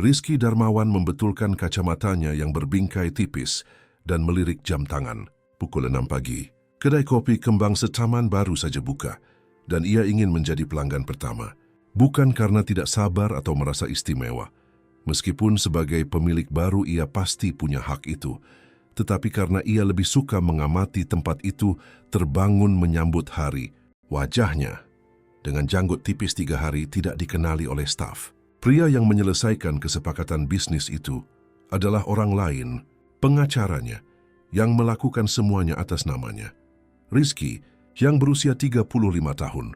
Rizky Darmawan membetulkan kacamatanya yang berbingkai tipis dan melirik jam tangan. Pukul 6 pagi. Kedai kopi Kembang Setaman baru saja buka dan ia ingin menjadi pelanggan pertama. Bukan karena tidak sabar atau merasa istimewa. Meskipun sebagai pemilik baru ia pasti punya hak itu. Tetapi karena ia lebih suka mengamati tempat itu terbangun menyambut hari. Wajahnya, dengan janggut tipis 3 hari, tidak dikenali oleh staf. Pria yang menyelesaikan kesepakatan bisnis itu adalah orang lain, pengacaranya, yang melakukan semuanya atas namanya. Rizky, yang berusia 35 tahun,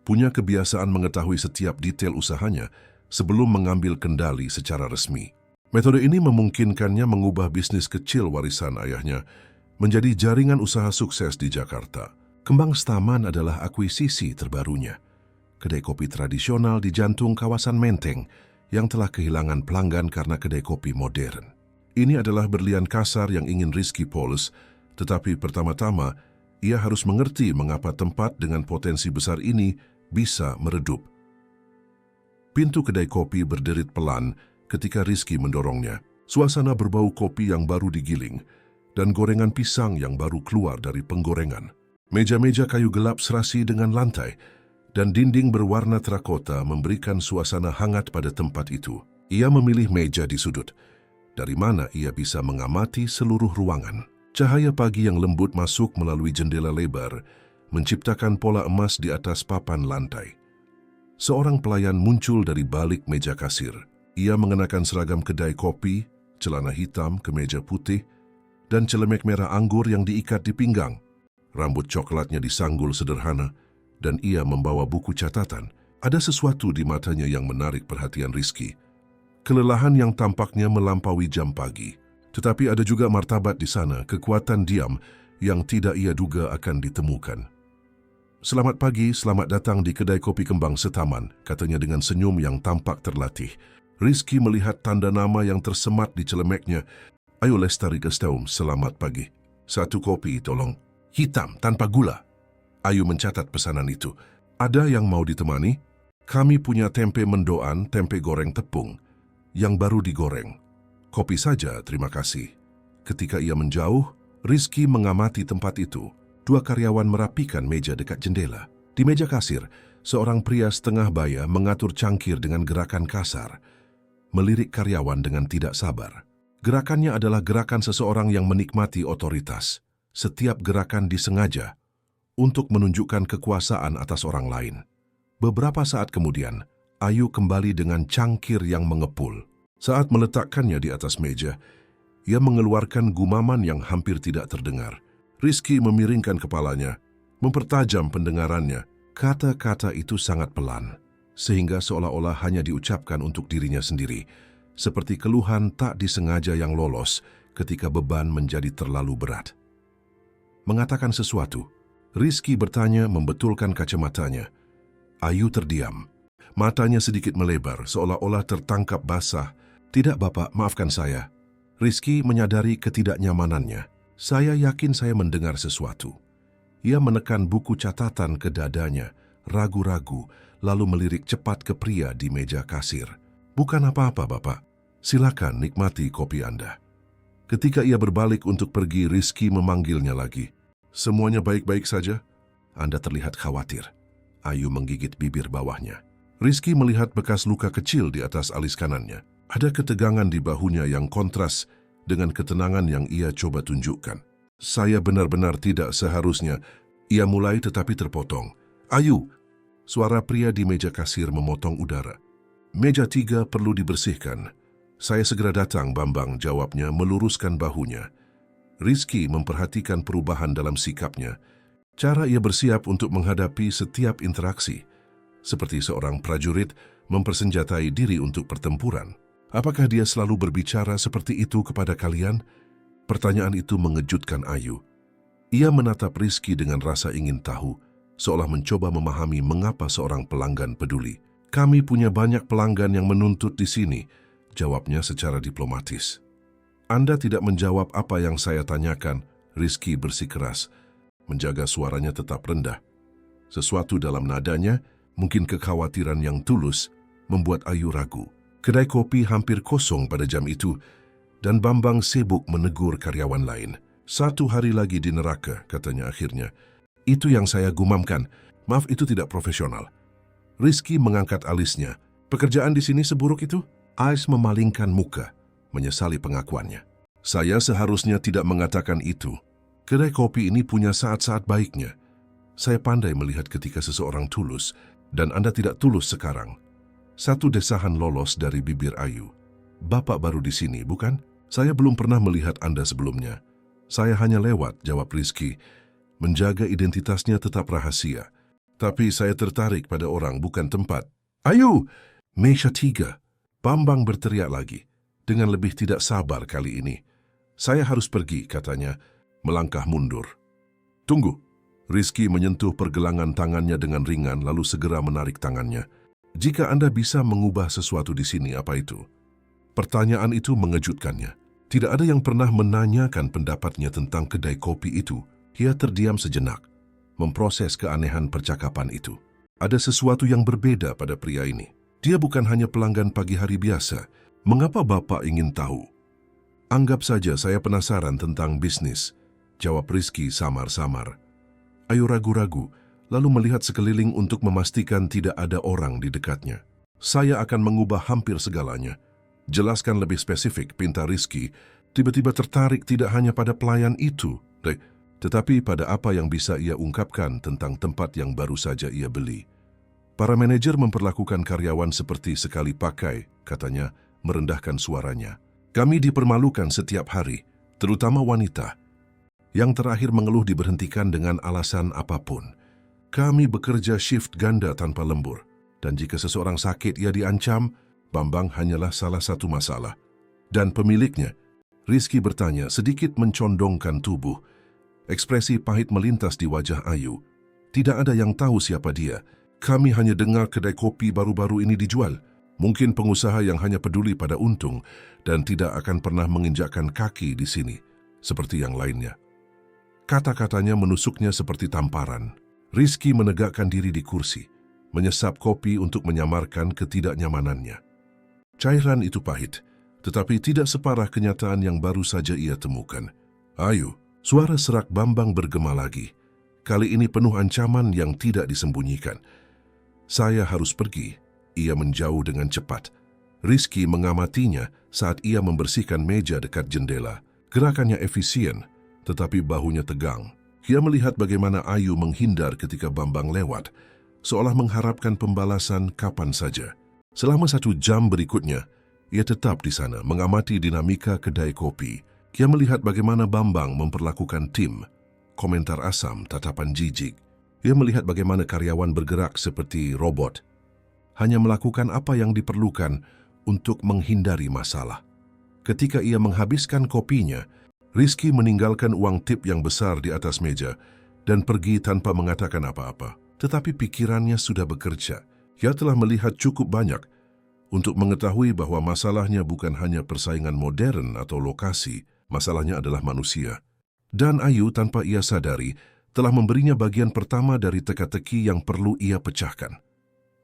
punya kebiasaan mengetahui setiap detail usahanya sebelum mengambil kendali secara resmi. Metode ini memungkinkannya mengubah bisnis kecil warisan ayahnya menjadi jaringan usaha sukses di Jakarta. Kembang Setaman adalah akuisisi terbarunya. Kedai kopi tradisional di jantung kawasan Menteng yang telah kehilangan pelanggan karena kedai kopi modern. Ini adalah berlian kasar yang ingin Rizky poles, tetapi pertama-tama ia harus mengerti mengapa tempat dengan potensi besar ini bisa meredup. Pintu kedai kopi berderit pelan ketika Rizky mendorongnya. Suasana berbau kopi yang baru digiling dan gorengan pisang yang baru keluar dari penggorengan. Meja-meja kayu gelap serasi dengan lantai dan dinding berwarna terakota memberikan suasana hangat pada tempat itu. Ia memilih meja di sudut, dari mana ia bisa mengamati seluruh ruangan. Cahaya pagi yang lembut masuk melalui jendela lebar, menciptakan pola emas di atas papan lantai. Seorang pelayan muncul dari balik meja kasir. Ia mengenakan seragam kedai kopi, celana hitam, kemeja putih, dan celemek merah anggur yang diikat di pinggang. Rambut coklatnya disanggul sederhana, dan ia membawa buku catatan. Ada sesuatu di matanya yang menarik perhatian Rizky. Kelelahan yang tampaknya melampaui jam pagi. Tetapi ada juga martabat di sana, kekuatan diam yang tidak ia duga akan ditemukan. "Selamat pagi, selamat datang di kedai kopi Kembang Setaman," katanya dengan senyum yang tampak terlatih. Rizky melihat tanda nama yang tersemat di celemeknya. "Ayo Lestari Gestaum, selamat pagi. 1 kopi, tolong. Hitam, tanpa gula." Ayu mencatat pesanan itu. "Ada yang mau ditemani?" "Kami punya tempe mendoan, tempe goreng tepung, yang baru digoreng." "Kopi saja, terima kasih." Ketika ia menjauh, Rizky mengamati tempat itu. 2 karyawan merapikan meja dekat jendela. Di meja kasir, seorang pria setengah baya mengatur cangkir dengan gerakan kasar, melirik karyawan dengan tidak sabar. Gerakannya adalah gerakan seseorang yang menikmati otoritas. Setiap gerakan disengaja untuk menunjukkan kekuasaan atas orang lain. Beberapa saat kemudian, Ayu kembali dengan cangkir yang mengepul. Saat meletakkannya di atas meja, ia mengeluarkan gumaman yang hampir tidak terdengar. Rizky memiringkan kepalanya, mempertajam pendengarannya. Kata-kata itu sangat pelan, sehingga seolah-olah hanya diucapkan untuk dirinya sendiri, seperti keluhan tak disengaja yang lolos ketika beban menjadi terlalu berat. Mengatakan sesuatu, Rizky bertanya membetulkan kacamatanya. Ayu terdiam. Matanya sedikit melebar, seolah-olah tertangkap basah. "Tidak, Bapak, maafkan saya." Rizky menyadari ketidaknyamanannya. "Saya yakin saya mendengar sesuatu." Ia menekan buku catatan ke dadanya, ragu-ragu, lalu melirik cepat ke pria di meja kasir. "Bukan apa-apa, Bapak. Silakan nikmati kopi Anda." Ketika ia berbalik untuk pergi, Rizky memanggilnya lagi. "Semuanya baik-baik saja?" "Anda terlihat khawatir." Ayu menggigit bibir bawahnya. Rizky melihat bekas luka kecil di atas alis kanannya. Ada ketegangan di bahunya yang kontras dengan ketenangan yang ia coba tunjukkan. "Saya benar-benar tidak seharusnya." Ia mulai tetapi terpotong. "Ayu!" Suara pria di meja kasir memotong udara. "Meja 3 perlu dibersihkan." "Saya segera datang, Bambang," jawabnya meluruskan bahunya. Rizky memperhatikan perubahan dalam sikapnya. Cara ia bersiap untuk menghadapi setiap interaksi, seperti seorang prajurit mempersenjatai diri untuk pertempuran. "Apakah dia selalu berbicara seperti itu kepada kalian?" Pertanyaan itu mengejutkan Ayu. Ia menatap Rizky dengan rasa ingin tahu, seolah mencoba memahami mengapa seorang pelanggan peduli. "Kami punya banyak pelanggan yang menuntut di sini," jawabnya secara diplomatis. "Anda tidak menjawab apa yang saya tanyakan." Rizky bersikeras, menjaga suaranya tetap rendah. Sesuatu dalam nadanya, mungkin kekhawatiran yang tulus, membuat Ayu ragu. Kedai kopi hampir kosong pada jam itu dan Bambang sibuk menegur karyawan lain. 1 hari lagi di neraka, katanya akhirnya. Itu yang saya gumamkan. Maaf, itu tidak profesional. Rizky mengangkat alisnya. Pekerjaan di sini seburuk itu? Ais memalingkan muka, menyesali pengakuannya. Saya seharusnya tidak mengatakan itu. Kedai kopi ini punya saat-saat baiknya. Saya pandai melihat ketika seseorang tulus, dan Anda tidak tulus sekarang. Satu desahan lolos dari bibir Ayu. Bapak baru di sini, bukan? Saya belum pernah melihat Anda sebelumnya. Saya hanya lewat, jawab Rizky. Menjaga identitasnya tetap rahasia. Tapi saya tertarik pada orang, bukan tempat. Ayu! Meja 3. Bambang berteriak lagi. Dengan lebih tidak sabar kali ini. Saya harus pergi, katanya, melangkah mundur. Tunggu. Rizky menyentuh pergelangan tangannya dengan ringan lalu segera menarik tangannya. Jika Anda bisa mengubah sesuatu di sini, apa itu? Pertanyaan itu mengejutkannya. Tidak ada yang pernah menanyakan pendapatnya tentang kedai kopi itu. Ia terdiam sejenak, memproses keanehan percakapan itu. Ada sesuatu yang berbeda pada pria ini. Dia bukan hanya pelanggan pagi hari biasa. Mengapa Bapak ingin tahu? Anggap saja saya penasaran tentang bisnis, jawab Rizky samar-samar. Ayu ragu-ragu, lalu melihat sekeliling untuk memastikan tidak ada orang di dekatnya. Saya akan mengubah hampir segalanya. Jelaskan lebih spesifik, pinta Rizky, tiba-tiba tertarik tidak hanya pada pelayan itu, tetapi pada apa yang bisa ia ungkapkan tentang tempat yang baru saja ia beli. Para manajer memperlakukan karyawan seperti sekali pakai, katanya, merendahkan suaranya. Kami dipermalukan setiap hari, terutama wanita. Yang terakhir mengeluh diberhentikan dengan alasan apapun. Kami bekerja shift ganda tanpa lembur, dan jika seseorang sakit ia diancam, Bambang hanyalah salah satu masalah. Dan pemiliknya, Rizky bertanya sedikit mencondongkan tubuh. Ekspresi pahit melintas di wajah Ayu. Tidak ada yang tahu siapa dia. Kami hanya dengar kedai kopi baru-baru ini dijual. Mungkin pengusaha yang hanya peduli pada untung dan tidak akan pernah menginjakkan kaki di sini, seperti yang lainnya. Kata-katanya menusuknya seperti tamparan. Rizky menegakkan diri di kursi, menyesap kopi untuk menyamarkan ketidaknyamanannya. Cairan itu pahit, tetapi tidak separah kenyataan yang baru saja ia temukan. Ayu, suara serak Bambang bergema lagi. Kali ini penuh ancaman yang tidak disembunyikan. Saya harus pergi. Ia menjauh dengan cepat. Rizky mengamatinya saat ia membersihkan meja dekat jendela. Gerakannya efisien, tetapi bahunya tegang. Ia melihat bagaimana Ayu menghindar ketika Bambang lewat, seolah mengharapkan pembalasan kapan saja. Selama 1 jam berikutnya, ia tetap di sana mengamati dinamika kedai kopi. Ia melihat bagaimana Bambang memperlakukan tim, komentar asam, tatapan jijik. Ia melihat bagaimana karyawan bergerak seperti robot, hanya melakukan apa yang diperlukan untuk menghindari masalah. Ketika ia menghabiskan kopinya, Rizky meninggalkan uang tip yang besar di atas meja dan pergi tanpa mengatakan apa-apa. Tetapi pikirannya sudah bekerja. Ia telah melihat cukup banyak untuk mengetahui bahwa masalahnya bukan hanya persaingan modern atau lokasi, masalahnya adalah manusia. Dan Ayu tanpa ia sadari telah memberinya bagian pertama dari teka-teki yang perlu ia pecahkan.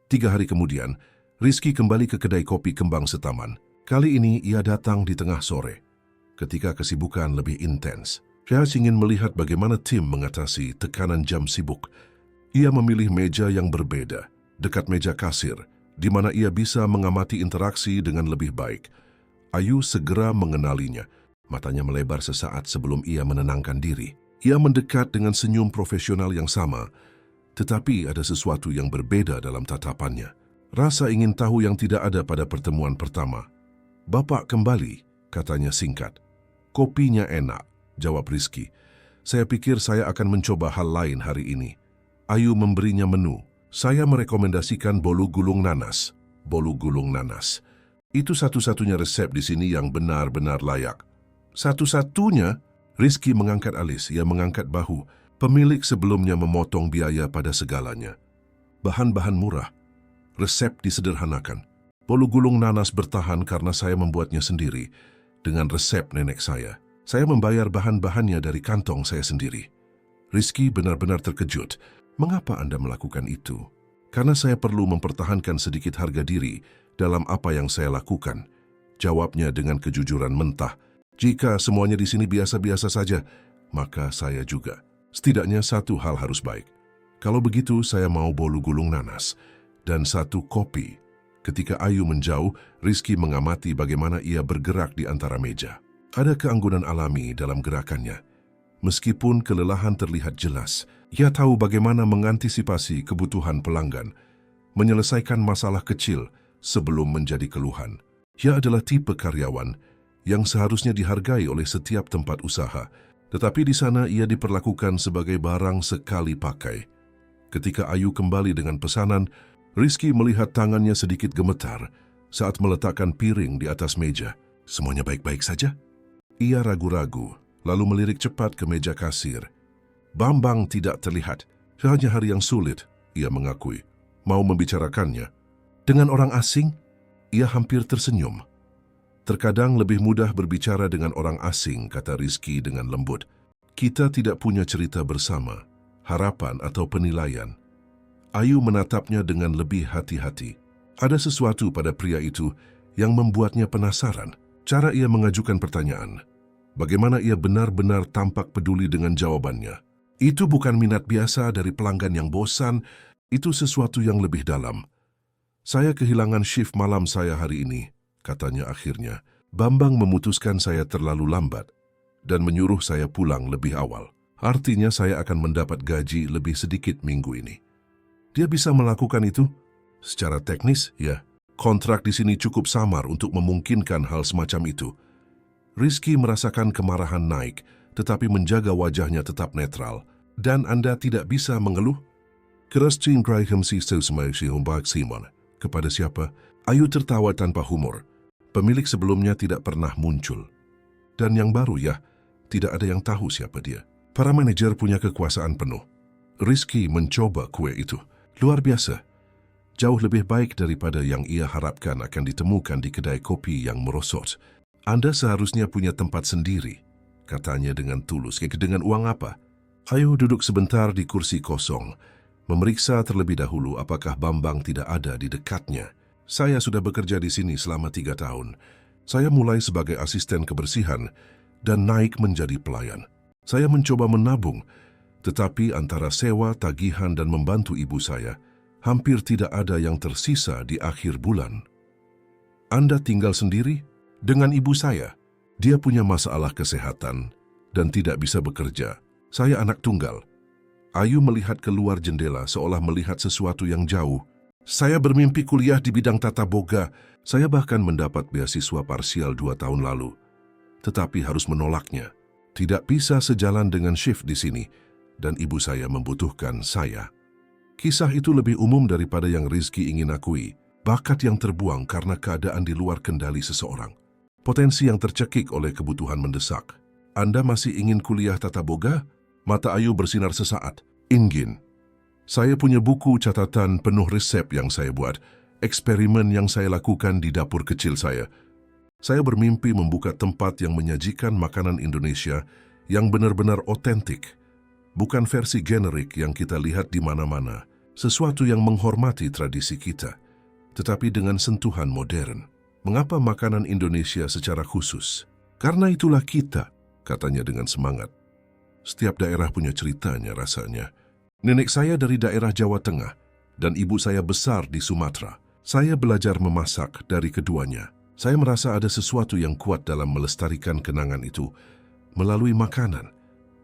3 hari kemudian, Rizky kembali ke kedai kopi Kembang Setaman. Kali ini ia datang di tengah sore, ketika kesibukan lebih intens. Dia ingin melihat bagaimana tim mengatasi tekanan jam sibuk. Ia memilih meja yang berbeda, dekat meja kasir, di mana ia bisa mengamati interaksi dengan lebih baik. Ayu segera mengenalinya. Matanya melebar sesaat sebelum ia menenangkan diri. Ia mendekat dengan senyum profesional yang sama, tetapi ada sesuatu yang berbeda dalam tatapannya. Rasa ingin tahu yang tidak ada pada pertemuan pertama. Bapak kembali, katanya singkat. Kopinya enak, jawab Rizky. Saya pikir saya akan mencoba hal lain hari ini. Ayu memberinya menu. Saya merekomendasikan bolu gulung nanas. Bolu gulung nanas. Itu satu-satunya resep di sini yang benar-benar layak. Satu-satunya? Rizky mengangkat alis, ia mengangkat bahu. Pemilik sebelumnya memotong biaya pada segalanya. Bahan-bahan murah. Resep disederhanakan. Bolu gulung nanas bertahan karena saya membuatnya sendiri dengan resep nenek saya. Saya membayar bahan-bahannya dari kantong saya sendiri. Rizky benar-benar terkejut. Mengapa Anda melakukan itu? Karena saya perlu mempertahankan sedikit harga diri dalam apa yang saya lakukan. Jawabnya dengan kejujuran mentah. Jika semuanya di sini biasa-biasa saja, maka saya juga. Setidaknya satu hal harus baik. Kalau begitu, saya mau bolu gulung nanas dan satu kopi. Ketika Ayu menjauh, Rizky mengamati bagaimana ia bergerak di antara meja. Ada keanggunan alami dalam gerakannya. Meskipun kelelahan terlihat jelas, ia tahu bagaimana mengantisipasi kebutuhan pelanggan, menyelesaikan masalah kecil sebelum menjadi keluhan. Ia adalah tipe karyawan yang seharusnya dihargai oleh setiap tempat usaha, tetapi di sana ia diperlakukan sebagai barang sekali pakai. Ketika Ayu kembali dengan pesanan, Rizky melihat tangannya sedikit gemetar saat meletakkan piring di atas meja. Semuanya baik-baik saja? Ia ragu-ragu, lalu melirik cepat ke meja kasir. Bambang tidak terlihat. Hanya hari yang sulit, ia mengakui. Mau membicarakannya. Dengan orang asing, ia hampir tersenyum. Terkadang lebih mudah berbicara dengan orang asing, kata Rizky dengan lembut. Kita tidak punya cerita bersama, harapan atau penilaian. Ayu menatapnya dengan lebih hati-hati. Ada sesuatu pada pria itu yang membuatnya penasaran. Cara ia mengajukan pertanyaan. Bagaimana ia benar-benar tampak peduli dengan jawabannya. Itu bukan minat biasa dari pelanggan yang bosan, itu sesuatu yang lebih dalam. Saya kehilangan shift malam saya hari ini, katanya akhirnya. Bambang memutuskan saya terlalu lambat dan menyuruh saya pulang lebih awal. Artinya saya akan mendapat gaji lebih sedikit minggu ini. Dia bisa melakukan itu? Secara teknis, ya. Kontrak di sini cukup samar untuk memungkinkan hal semacam itu. Rizky merasakan kemarahan naik, tetapi menjaga wajahnya tetap netral. Dan Anda tidak bisa mengeluh? Keras Graham Simon. Kepada siapa? Ayu tertawa tanpa humor. Pemilik sebelumnya tidak pernah muncul. Dan yang baru ya, tidak ada yang tahu siapa dia. Para manajer punya kekuasaan penuh. Rizky mencoba kue itu. Luar biasa. Jauh lebih baik daripada yang ia harapkan akan ditemukan di kedai kopi yang merosot. Anda seharusnya punya tempat sendiri, katanya dengan tulus. Dengan uang apa? Ayu duduk sebentar di kursi kosong. Memeriksa terlebih dahulu apakah Bambang tidak ada di dekatnya. Saya sudah bekerja di sini selama 3 tahun. Saya mulai sebagai asisten kebersihan dan naik menjadi pelayan. Saya mencoba menabung, tetapi antara sewa, tagihan dan membantu ibu saya, hampir tidak ada yang tersisa di akhir bulan. Anda tinggal sendiri? Dengan ibu saya. Dia punya masalah kesehatan dan tidak bisa bekerja. Saya anak tunggal. Ayu melihat keluar jendela seolah melihat sesuatu yang jauh. Saya bermimpi kuliah di bidang tata boga. Saya bahkan mendapat beasiswa parsial 2 tahun lalu. Tetapi harus menolaknya. Tidak bisa sejalan dengan shift di sini. Dan ibu saya membutuhkan saya. Kisah itu lebih umum daripada yang Rizky ingin akui. Bakat yang terbuang karena keadaan di luar kendali seseorang. Potensi yang tercekik oleh kebutuhan mendesak. Anda masih ingin kuliah tata boga? Mata Ayu bersinar sesaat. Ingin. Saya punya buku catatan penuh resep yang saya buat, eksperimen yang saya lakukan di dapur kecil saya. Saya bermimpi membuka tempat yang menyajikan makanan Indonesia yang benar-benar otentik. Bukan versi generik yang kita lihat di mana-mana. Sesuatu yang menghormati tradisi kita, tetapi dengan sentuhan modern. Mengapa makanan Indonesia secara khusus? Karena itulah kita, katanya dengan semangat. Setiap daerah punya ceritanya rasanya. Nenek saya dari daerah Jawa Tengah dan ibu saya besar di Sumatera. Saya belajar memasak dari keduanya. Saya merasa ada sesuatu yang kuat dalam melestarikan kenangan itu melalui makanan.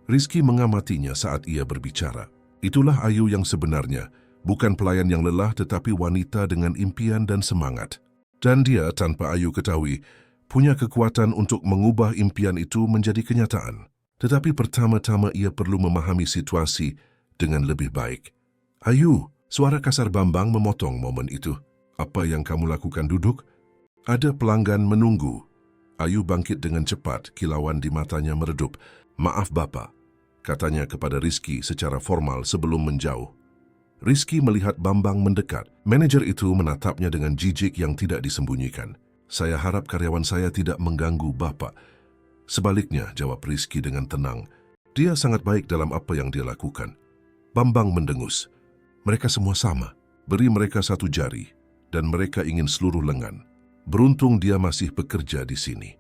Rizky mengamatinya saat ia berbicara. Itulah Ayu yang sebenarnya, bukan pelayan yang lelah tetapi wanita dengan impian dan semangat. Dan dia, tanpa Ayu ketahui, punya kekuatan untuk mengubah impian itu menjadi kenyataan. Tetapi pertama-tama ia perlu memahami situasi dengan lebih baik. Ayu, suara kasar Bambang memotong momen itu. Apa yang kamu lakukan duduk? Ada pelanggan menunggu. Ayu bangkit dengan cepat, kilauan di matanya meredup. Maaf Bapak, katanya kepada Rizky secara formal sebelum menjauh. Rizky melihat Bambang mendekat. Manajer itu menatapnya dengan jijik yang tidak disembunyikan. Saya harap karyawan saya tidak mengganggu Bapak. Sebaliknya, jawab Rizky dengan tenang. Dia sangat baik dalam apa yang dia lakukan. Bambang mendengus. Mereka semua sama. Beri mereka 1 jari. dan mereka ingin seluruh lengan. Beruntung dia masih bekerja di sini.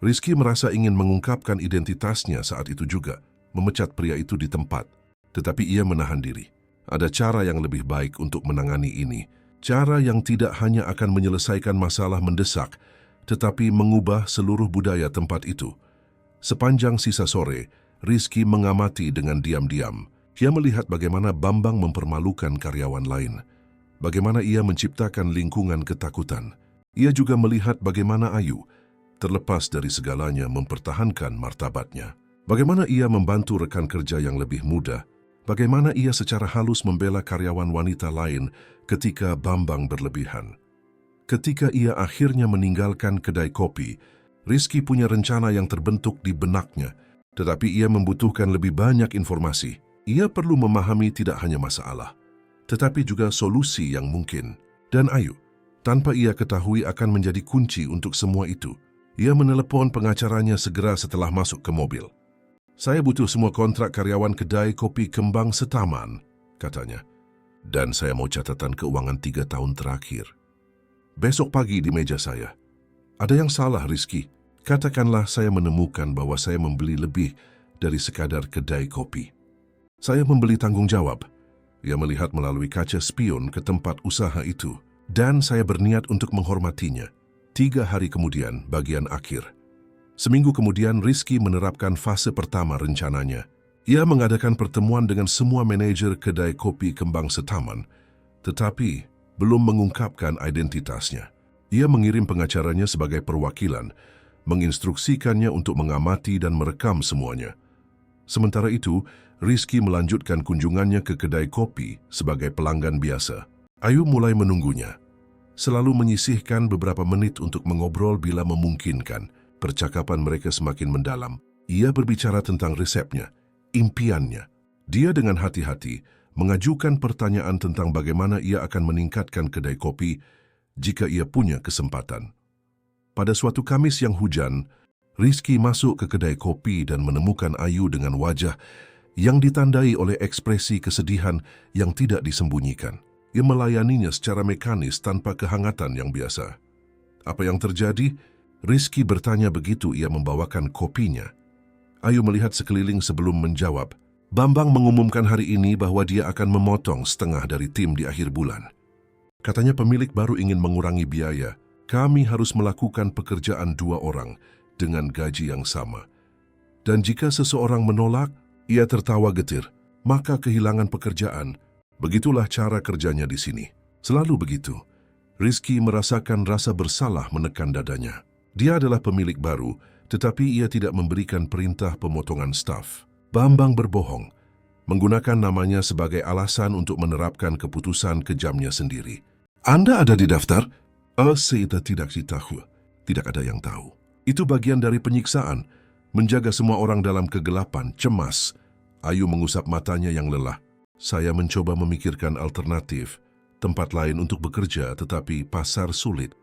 Rizky merasa ingin mengungkapkan identitasnya saat itu juga, memecat pria itu di tempat. Tetapi ia menahan diri. Ada cara yang lebih baik untuk menangani ini. Cara yang tidak hanya akan menyelesaikan masalah mendesak, tetapi mengubah seluruh budaya tempat itu. Sepanjang sisa sore, Rizky mengamati dengan diam-diam. Ia melihat bagaimana Bambang mempermalukan karyawan lain. Bagaimana ia menciptakan lingkungan ketakutan. Ia juga melihat bagaimana Ayu, terlepas dari segalanya, mempertahankan martabatnya. Bagaimana ia membantu rekan kerja yang lebih muda. Bagaimana ia secara halus membela karyawan wanita lain ketika Bambang berlebihan. Ketika ia akhirnya meninggalkan kedai kopi, Rizky punya rencana yang terbentuk di benaknya, tetapi ia membutuhkan lebih banyak informasi. Ia perlu memahami tidak hanya masalah, tetapi juga solusi yang mungkin. Dan Ayu, tanpa ia ketahui, akan menjadi kunci untuk semua itu. Ia menelepon pengacaranya segera setelah masuk ke mobil. "Saya butuh semua kontrak karyawan kedai kopi Kembang Setaman," katanya. "Dan saya mau catatan keuangan 3 tahun terakhir. Besok pagi di meja saya." "Ada yang salah, Rizky. Katakanlah saya menemukan bahwa saya membeli lebih dari sekadar kedai kopi. Saya membeli tanggung jawab." Ia melihat melalui kaca spion ke tempat usaha itu, dan saya berniat untuk menghormatinya. 3 hari kemudian, bagian akhir. Seminggu kemudian, Rizky menerapkan fase pertama rencananya. Ia mengadakan pertemuan dengan semua manajer kedai kopi Kembang Setaman, tetapi belum mengungkapkan identitasnya. Ia mengirim pengacaranya sebagai perwakilan, menginstruksikannya untuk mengamati dan merekam semuanya. Sementara itu, Rizky melanjutkan kunjungannya ke kedai kopi sebagai pelanggan biasa. Ayu mulai menunggunya, selalu menyisihkan beberapa menit untuk mengobrol bila memungkinkan. Percakapan mereka semakin mendalam. Ia berbicara tentang resepnya, impiannya. Dia dengan hati-hati mengajukan pertanyaan tentang bagaimana ia akan meningkatkan kedai kopi jika ia punya kesempatan. Pada suatu Kamis yang hujan, Rizky masuk ke kedai kopi dan menemukan Ayu dengan wajah yang ditandai oleh ekspresi kesedihan yang tidak disembunyikan. Ia melayaninya secara mekanis tanpa kehangatan yang biasa. "Apa yang terjadi?" Rizky bertanya begitu ia membawakan kopinya. Ayu melihat sekeliling sebelum menjawab. "Bambang mengumumkan hari ini bahwa dia akan memotong setengah dari tim di akhir bulan. Katanya pemilik baru ingin mengurangi biaya. Kami harus melakukan pekerjaan 2 orang dengan gaji yang sama. Dan jika seseorang menolak," ia tertawa getir, "maka kehilangan pekerjaan. Begitulah cara kerjanya di sini." Selalu begitu. Rizky merasakan rasa bersalah menekan dadanya. Dia adalah pemilik baru, tetapi ia tidak memberikan perintah pemotongan staf. Bambang berbohong, menggunakan namanya sebagai alasan untuk menerapkan keputusan kejamnya sendiri. "Anda ada di daftar?" Saya tidak tahu. Tidak ada yang tahu. Itu bagian dari penyiksaan, menjaga semua orang dalam kegelapan, cemas. Ayu mengusap matanya yang lelah. "Saya mencoba memikirkan alternatif, tempat lain untuk bekerja, tetapi pasar sulit.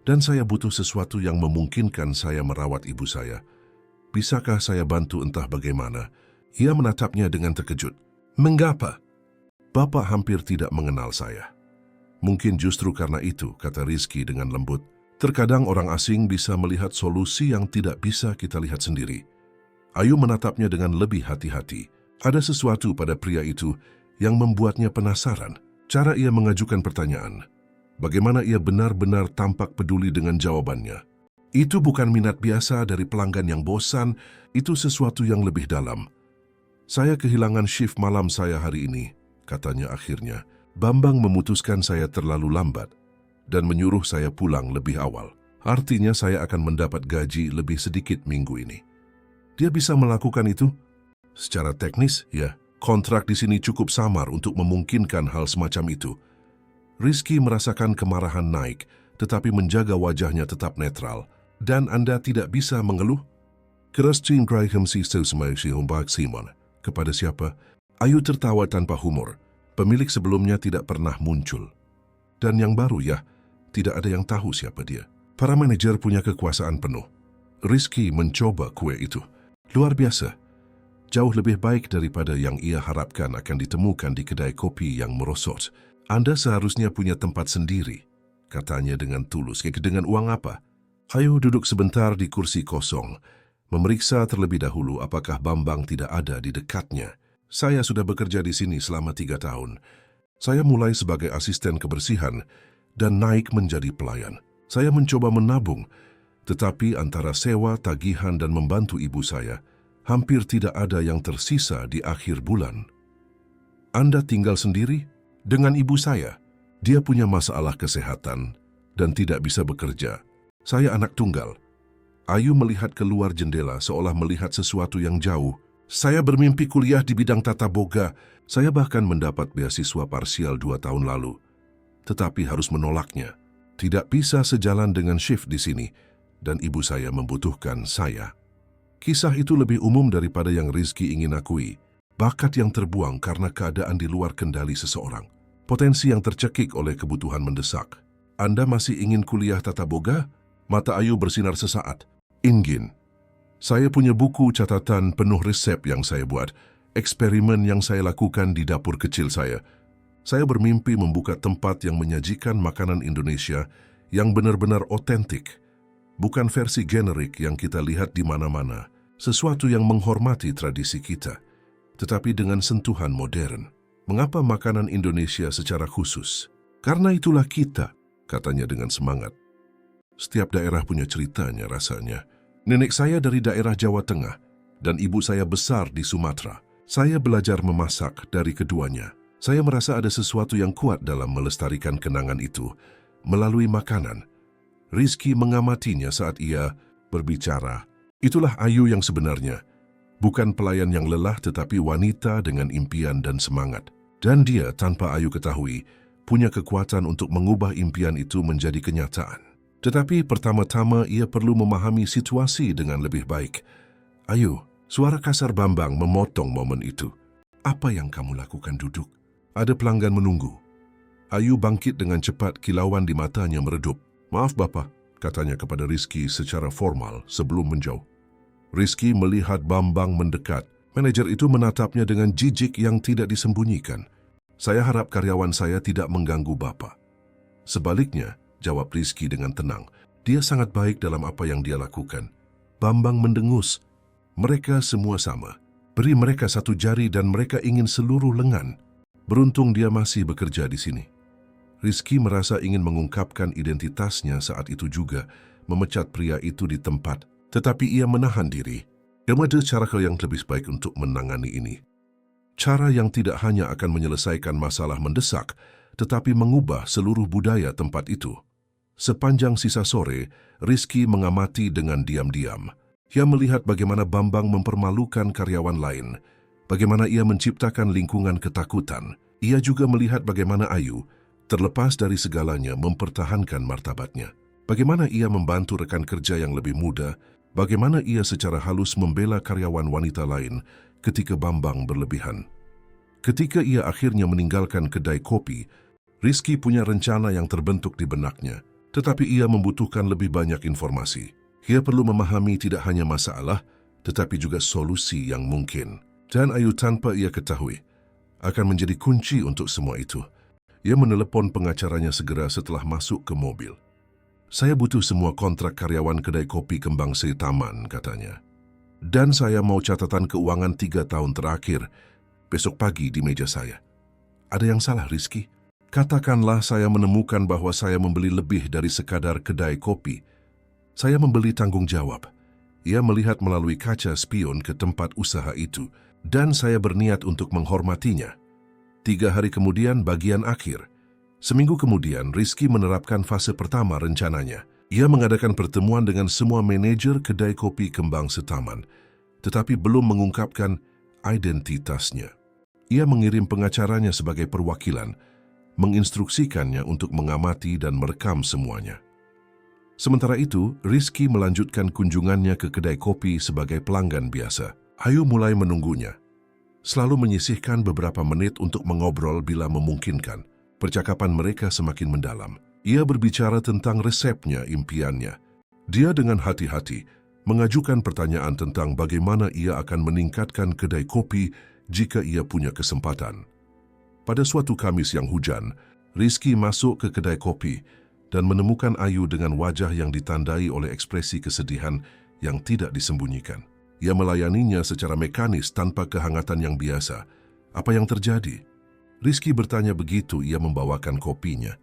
Dan saya butuh sesuatu yang memungkinkan saya merawat ibu saya. Bisakah saya bantu entah bagaimana?" Ia menatapnya dengan terkejut. "Mengapa? Bapak hampir tidak mengenal saya." "Mungkin justru karena itu," kata Rizky dengan lembut. "Terkadang orang asing bisa melihat solusi yang tidak bisa kita lihat sendiri." Ayu menatapnya dengan lebih hati-hati. Ada sesuatu pada pria itu yang membuatnya penasaran. Cara ia mengajukan pertanyaan. Bagaimana ia benar-benar tampak peduli dengan jawabannya. Itu bukan minat biasa dari pelanggan yang bosan, itu sesuatu yang lebih dalam. "Saya kehilangan shift malam saya hari ini," katanya akhirnya. "Bambang memutuskan saya terlalu lambat dan menyuruh saya pulang lebih awal. Artinya saya akan mendapat gaji lebih sedikit minggu ini." "Dia bisa melakukan itu?" "Secara teknis, ya. Kontrak di sini cukup samar untuk memungkinkan hal semacam itu." Rizky merasakan kemarahan naik, tetapi menjaga wajahnya tetap netral. "Dan Anda tidak bisa mengeluh?" "Keras Graham Simon." "Kepada siapa?" Ayu tertawa tanpa humor. Pemilik sebelumnya tidak pernah muncul. Dan yang baru ya, tidak ada yang tahu siapa dia. Para manajer punya kekuasaan penuh. Rizky mencoba kue itu. Luar biasa. Jauh lebih baik daripada yang ia harapkan akan ditemukan di kedai kopi yang merosot. Anda seharusnya punya tempat sendiri. katanya dengan tulus. Dengan uang apa? Ayu duduk sebentar di kursi kosong, memeriksa terlebih dahulu apakah Bambang tidak ada di dekatnya. Saya sudah bekerja di sini selama 3 tahun. Saya mulai sebagai asisten kebersihan dan naik menjadi pelayan. Saya mencoba menabung, tetapi antara sewa, tagihan, dan membantu ibu saya, hampir tidak ada yang tersisa di akhir bulan. Anda tinggal sendiri? Dengan ibu saya. Dia punya masalah kesehatan dan tidak bisa bekerja. Saya anak tunggal. Ayu melihat keluar jendela seolah melihat sesuatu yang jauh. Saya bermimpi kuliah di bidang tata boga. Saya bahkan mendapat beasiswa parsial 2 tahun lalu. Tetapi harus menolaknya. Tidak bisa sejalan dengan shift di sini. Dan ibu saya membutuhkan saya. Kisah itu lebih umum daripada yang Rizky ingin akui. Bakat yang terbuang karena keadaan di luar kendali seseorang. Potensi yang tercekik oleh kebutuhan mendesak. Anda masih ingin kuliah tata boga? Mata Ayu bersinar sesaat. Ingin. Saya punya buku catatan penuh resep yang saya buat. Eksperimen yang saya lakukan di dapur kecil saya. Saya bermimpi membuka tempat yang menyajikan makanan Indonesia yang benar-benar otentik. Bukan versi generik yang kita lihat di mana-mana. Sesuatu yang menghormati tradisi kita. Tetapi dengan sentuhan modern. Mengapa makanan Indonesia secara khusus? Karena itulah kita, katanya dengan semangat. Setiap daerah punya ceritanya rasanya. Nenek saya dari daerah Jawa Tengah dan ibu saya besar di Sumatera. Saya belajar memasak dari keduanya. Saya merasa ada sesuatu yang kuat dalam melestarikan kenangan itu melalui makanan. Rizky mengamatinya saat ia berbicara. Itulah Ayu yang sebenarnya. Bukan pelayan yang lelah tetapi wanita dengan impian dan semangat. Dan dia, tanpa Ayu ketahui, punya kekuatan untuk mengubah impian itu menjadi kenyataan. Tetapi pertama-tama ia perlu memahami situasi dengan lebih baik. Ayu, suara kasar Bambang memotong momen itu. Apa yang kamu lakukan duduk? Ada pelanggan menunggu. Ayu bangkit dengan cepat, kilauan di matanya meredup. Maaf Bapak, katanya kepada Rizky secara formal sebelum menjauh. Rizky melihat Bambang mendekat. Manajer itu menatapnya dengan jijik yang tidak disembunyikan. Saya harap karyawan saya tidak mengganggu Bapak. Sebaliknya, jawab Rizky dengan tenang. Dia sangat baik dalam apa yang dia lakukan. Bambang mendengus. Mereka semua sama. Beri mereka 1 jari dan mereka ingin seluruh lengan. Beruntung dia masih bekerja di sini. Rizky merasa ingin mengungkapkan identitasnya saat itu juga, memecat pria itu di tempat. Tetapi ia menahan diri. Ada cara yang lebih baik untuk menangani ini. Cara yang tidak hanya akan menyelesaikan masalah mendesak, tetapi mengubah seluruh budaya tempat itu. Sepanjang sisa sore, Rizky mengamati dengan diam-diam. Ia melihat bagaimana Bambang mempermalukan karyawan lain, bagaimana ia menciptakan lingkungan ketakutan. Ia juga melihat bagaimana Ayu, terlepas dari segalanya, mempertahankan martabatnya. Bagaimana ia membantu rekan kerja yang lebih muda, bagaimana ia secara halus membela karyawan wanita lain ketika Bambang berlebihan. Ketika ia akhirnya meninggalkan kedai kopi, Rizky punya rencana yang terbentuk di benaknya, tetapi ia membutuhkan lebih banyak informasi. Ia perlu memahami tidak hanya masalah, tetapi juga solusi yang mungkin. Dan Ayu tanpa ia ketahui, akan menjadi kunci untuk semua itu. Ia menelepon pengacaranya segera setelah masuk ke mobil. Saya butuh semua kontrak karyawan kedai kopi Kembang Taman, katanya. Dan saya mau catatan keuangan 3 tahun terakhir, besok pagi di meja saya. Ada yang salah, Rizky? Katakanlah saya menemukan bahwa saya membeli lebih dari sekadar kedai kopi. Saya membeli tanggung jawab. Ia melihat melalui kaca spion ke tempat usaha itu, dan saya berniat untuk menghormatinya. 3 hari kemudian bagian akhir. Seminggu kemudian, Rizky menerapkan fase pertama rencananya. Ia mengadakan pertemuan dengan semua manajer kedai kopi Kembang Taman, tetapi belum mengungkapkan identitasnya. Ia mengirim pengacaranya sebagai perwakilan, menginstruksikannya untuk mengamati dan merekam semuanya. Sementara itu, Rizky melanjutkan kunjungannya ke kedai kopi sebagai pelanggan biasa. Ayu mulai menunggunya. Selalu menyisihkan beberapa menit untuk mengobrol bila memungkinkan. Percakapan mereka semakin mendalam. Ia berbicara tentang resepnya, impiannya. Dia dengan hati-hati mengajukan pertanyaan tentang bagaimana ia akan meningkatkan kedai kopi jika ia punya kesempatan. Pada suatu Kamis yang hujan, Rizky masuk ke kedai kopi dan menemukan Ayu dengan wajah yang ditandai oleh ekspresi kesedihan yang tidak disembunyikan. Ia melayaninya secara mekanis tanpa kehangatan yang biasa. Apa yang terjadi? Rizky bertanya begitu ia membawakan kopinya.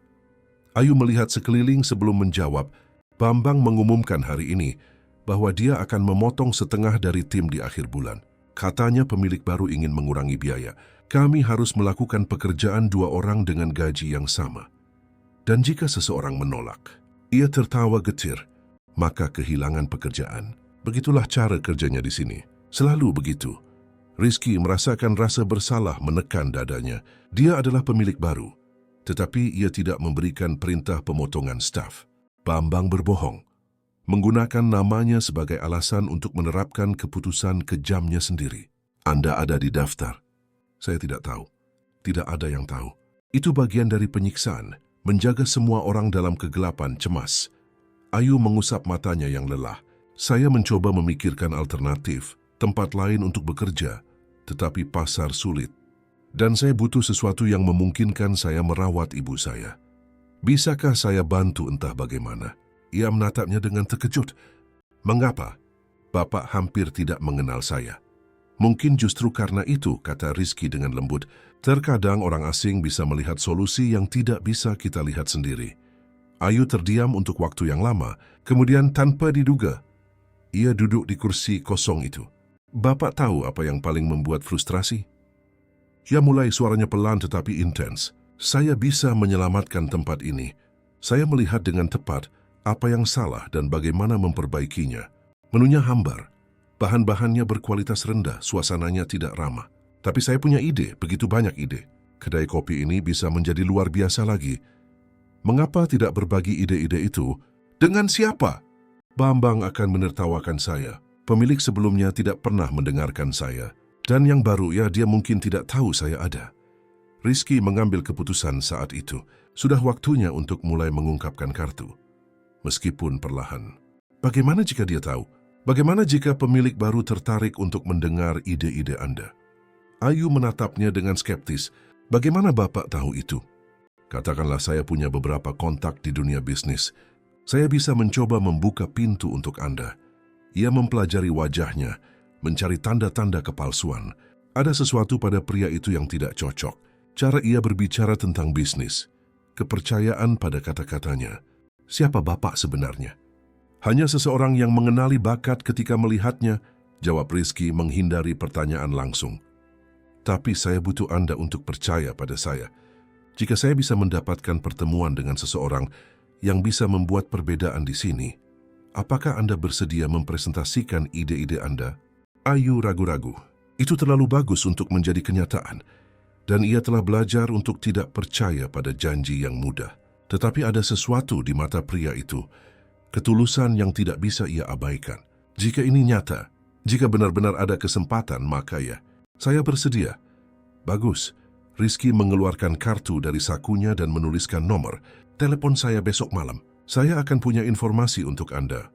Ayu melihat sekeliling sebelum menjawab. Bambang mengumumkan hari ini bahwa dia akan memotong setengah dari tim di akhir bulan. Katanya pemilik baru ingin mengurangi biaya. Kami harus melakukan pekerjaan 2 orang dengan gaji yang sama. Dan jika seseorang menolak, ia tertawa getir, maka kehilangan pekerjaan. Begitulah cara kerjanya di sini. Selalu begitu. Rizky merasakan rasa bersalah menekan dadanya. Dia adalah pemilik baru, tetapi ia tidak memberikan perintah pemotongan staf. Bambang berbohong, menggunakan namanya sebagai alasan untuk menerapkan keputusan kejamnya sendiri. Anda ada di daftar. Saya tidak tahu. Tidak ada yang tahu. Itu bagian dari penyiksaan, menjaga semua orang dalam kegelapan cemas. Ayu mengusap matanya yang lelah. Saya mencoba memikirkan alternatif, tempat lain untuk bekerja, tetapi pasar sulit. Dan saya butuh sesuatu yang memungkinkan saya merawat ibu saya. Bisakah saya bantu entah bagaimana? Ia menatapnya dengan terkejut. Mengapa? Bapak hampir tidak mengenal saya. Mungkin justru karena itu, kata Rizky dengan lembut. Terkadang orang asing bisa melihat solusi yang tidak bisa kita lihat sendiri. Ayu terdiam untuk waktu yang lama, kemudian tanpa diduga, ia duduk di kursi kosong itu. Bapak tahu apa yang paling membuat frustrasi? Ia mulai suaranya pelan tetapi intens. Saya bisa menyelamatkan tempat ini. Saya melihat dengan tepat apa yang salah dan bagaimana memperbaikinya. Menunya hambar. Bahan-bahannya berkualitas rendah, suasananya tidak ramah. Tapi saya punya ide, begitu banyak ide. Kedai kopi ini bisa menjadi luar biasa lagi. Mengapa tidak berbagi ide-ide itu? Dengan siapa? Bambang akan menertawakan saya. Pemilik sebelumnya tidak pernah mendengarkan saya. Dan yang baru, ya dia mungkin tidak tahu saya ada. Rizky mengambil keputusan saat itu. Sudah waktunya untuk mulai mengungkapkan kartu. Meskipun perlahan. Bagaimana jika dia tahu? Bagaimana jika pemilik baru tertarik untuk mendengar ide-ide Anda? Ayu menatapnya dengan skeptis. Bagaimana Bapak tahu itu? Katakanlah saya punya beberapa kontak di dunia bisnis. Saya bisa mencoba membuka pintu untuk Anda. Ia mempelajari wajahnya, mencari tanda-tanda kepalsuan. Ada sesuatu pada pria itu yang tidak cocok. Cara ia berbicara tentang bisnis. Kepercayaan pada kata-katanya. Siapa Bapak sebenarnya? Hanya seseorang yang mengenali bakat ketika melihatnya, jawab Rizky menghindari pertanyaan langsung. Tapi saya butuh Anda untuk percaya pada saya. Jika saya bisa mendapatkan pertemuan dengan seseorang yang bisa membuat perbedaan di sini, apakah Anda bersedia mempresentasikan ide-ide Anda? Ayu ragu-ragu. Itu terlalu bagus untuk menjadi kenyataan. Dan ia telah belajar untuk tidak percaya pada janji yang mudah. Tetapi ada sesuatu di mata pria itu, ketulusan yang tidak bisa ia abaikan. Jika ini nyata, jika benar-benar ada kesempatan, maka ya, saya bersedia. Bagus. Rizky mengeluarkan kartu dari sakunya dan menuliskan nomor. Telepon saya besok malam. Saya akan punya informasi untuk Anda.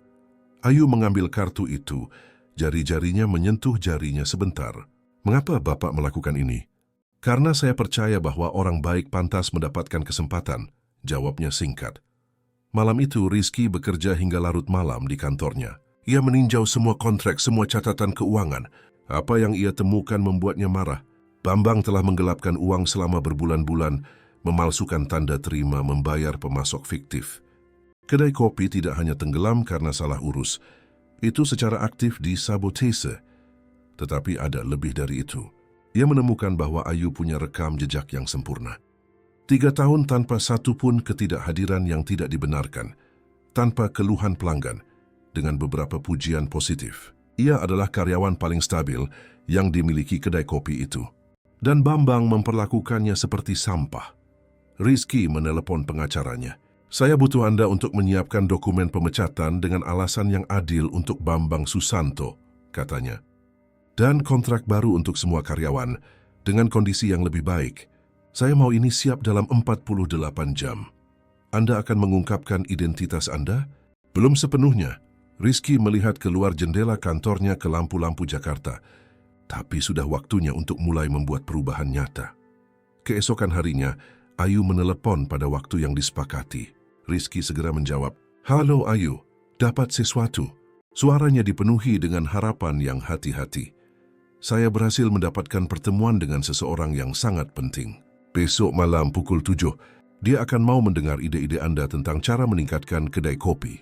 Ayu mengambil kartu itu. Jari-jarinya menyentuh jarinya sebentar. Mengapa Bapak melakukan ini? Karena saya percaya bahwa orang baik pantas mendapatkan kesempatan. Jawabnya singkat. Malam itu Rizky bekerja hingga larut malam di kantornya. Ia meninjau semua kontrak, semua catatan keuangan. Apa yang ia temukan membuatnya marah. Bambang telah menggelapkan uang selama berbulan-bulan, memalsukan tanda terima, membayar pemasok fiktif. Kedai kopi tidak hanya tenggelam karena salah urus. Itu secara aktif disabotase. Tetapi ada lebih dari itu. Ia menemukan bahwa Ayu punya rekam jejak yang sempurna. 3 tahun tanpa satu pun ketidakhadiran yang tidak dibenarkan. Tanpa keluhan pelanggan. Dengan beberapa pujian positif. Ia adalah karyawan paling stabil yang dimiliki kedai kopi itu. Dan Bambang memperlakukannya seperti sampah. Rizky menelepon pengacaranya. Saya butuh Anda untuk menyiapkan dokumen pemecatan dengan alasan yang adil untuk Bambang Susanto, katanya. Dan kontrak baru untuk semua karyawan dengan kondisi yang lebih baik. Saya mau ini siap dalam 48 jam. Anda akan mengungkapkan identitas Anda? Belum sepenuhnya. Rizky melihat keluar jendela kantornya ke lampu-lampu Jakarta. Tapi sudah waktunya untuk mulai membuat perubahan nyata. Keesokan harinya, Ayu menelepon pada waktu yang disepakati. Rizky segera menjawab, "Halo Ayu, dapat sesuatu?" Suaranya dipenuhi dengan harapan yang hati-hati. "Saya berhasil mendapatkan pertemuan dengan seseorang yang sangat penting. Besok malam pukul 7, dia akan mau mendengar ide-ide Anda tentang cara meningkatkan kedai kopi."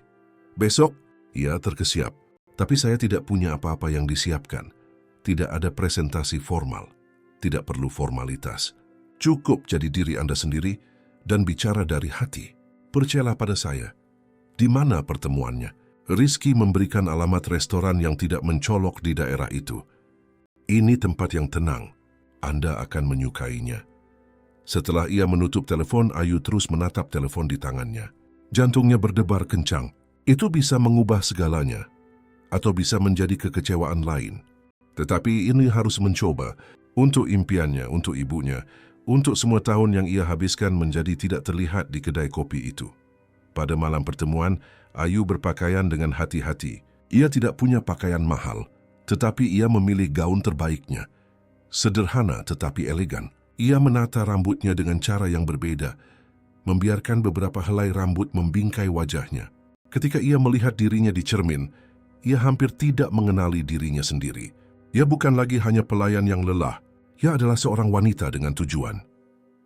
"Besok?" Ia terkesiap. "Tapi saya tidak punya apa-apa yang disiapkan. Tidak ada presentasi formal. Tidak perlu formalitas. Cukup jadi diri Anda sendiri dan bicara dari hati. Percayalah pada saya." "Di mana pertemuannya?" Rizky memberikan alamat restoran yang tidak mencolok di daerah itu. "Ini tempat yang tenang. Anda akan menyukainya." Setelah ia menutup telepon, Ayu terus menatap telepon di tangannya. Jantungnya berdebar kencang. Itu bisa mengubah segalanya, atau bisa menjadi kekecewaan lain. Tetapi ini harus mencoba, untuk impiannya, untuk ibunya, untuk semua tahun yang ia habiskan menjadi tidak terlihat di kedai kopi itu. Pada malam pertemuan, Ayu berpakaian dengan hati-hati. Ia tidak punya pakaian mahal, tetapi ia memilih gaun terbaiknya. Sederhana tetapi elegan. Ia menata rambutnya dengan cara yang berbeda, membiarkan beberapa helai rambut membingkai wajahnya. Ketika ia melihat dirinya di cermin, ia hampir tidak mengenali dirinya sendiri. Ia bukan lagi hanya pelayan yang lelah, ia adalah seorang wanita dengan tujuan.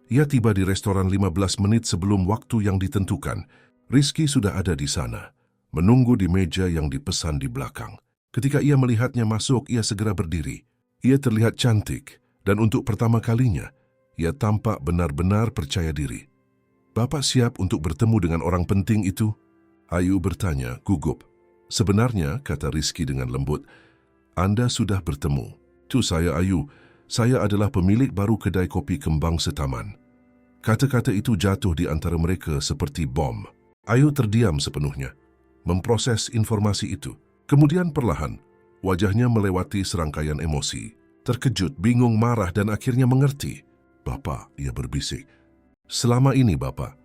Ia tiba di restoran 15 menit sebelum waktu yang ditentukan. Rizky sudah ada di sana, menunggu di meja yang dipesan di belakang. Ketika ia melihatnya masuk, ia segera berdiri. Ia terlihat cantik, dan untuk pertama kalinya, ia tampak benar-benar percaya diri. "Bapak siap untuk bertemu dengan orang penting itu?" Ayu bertanya, gugup. "Sebenarnya," kata Rizky dengan lembut, "Anda sudah bertemu." "Itu saya, Ayu. Saya adalah pemilik baru kedai kopi Kembang Setaman." Kata-kata itu jatuh di antara mereka seperti bom. Ayu terdiam sepenuhnya, memproses informasi itu. Kemudian perlahan, wajahnya melewati serangkaian emosi. Terkejut, bingung, marah, dan akhirnya mengerti. "Bapak," ia berbisik. "Selama ini, Bapak."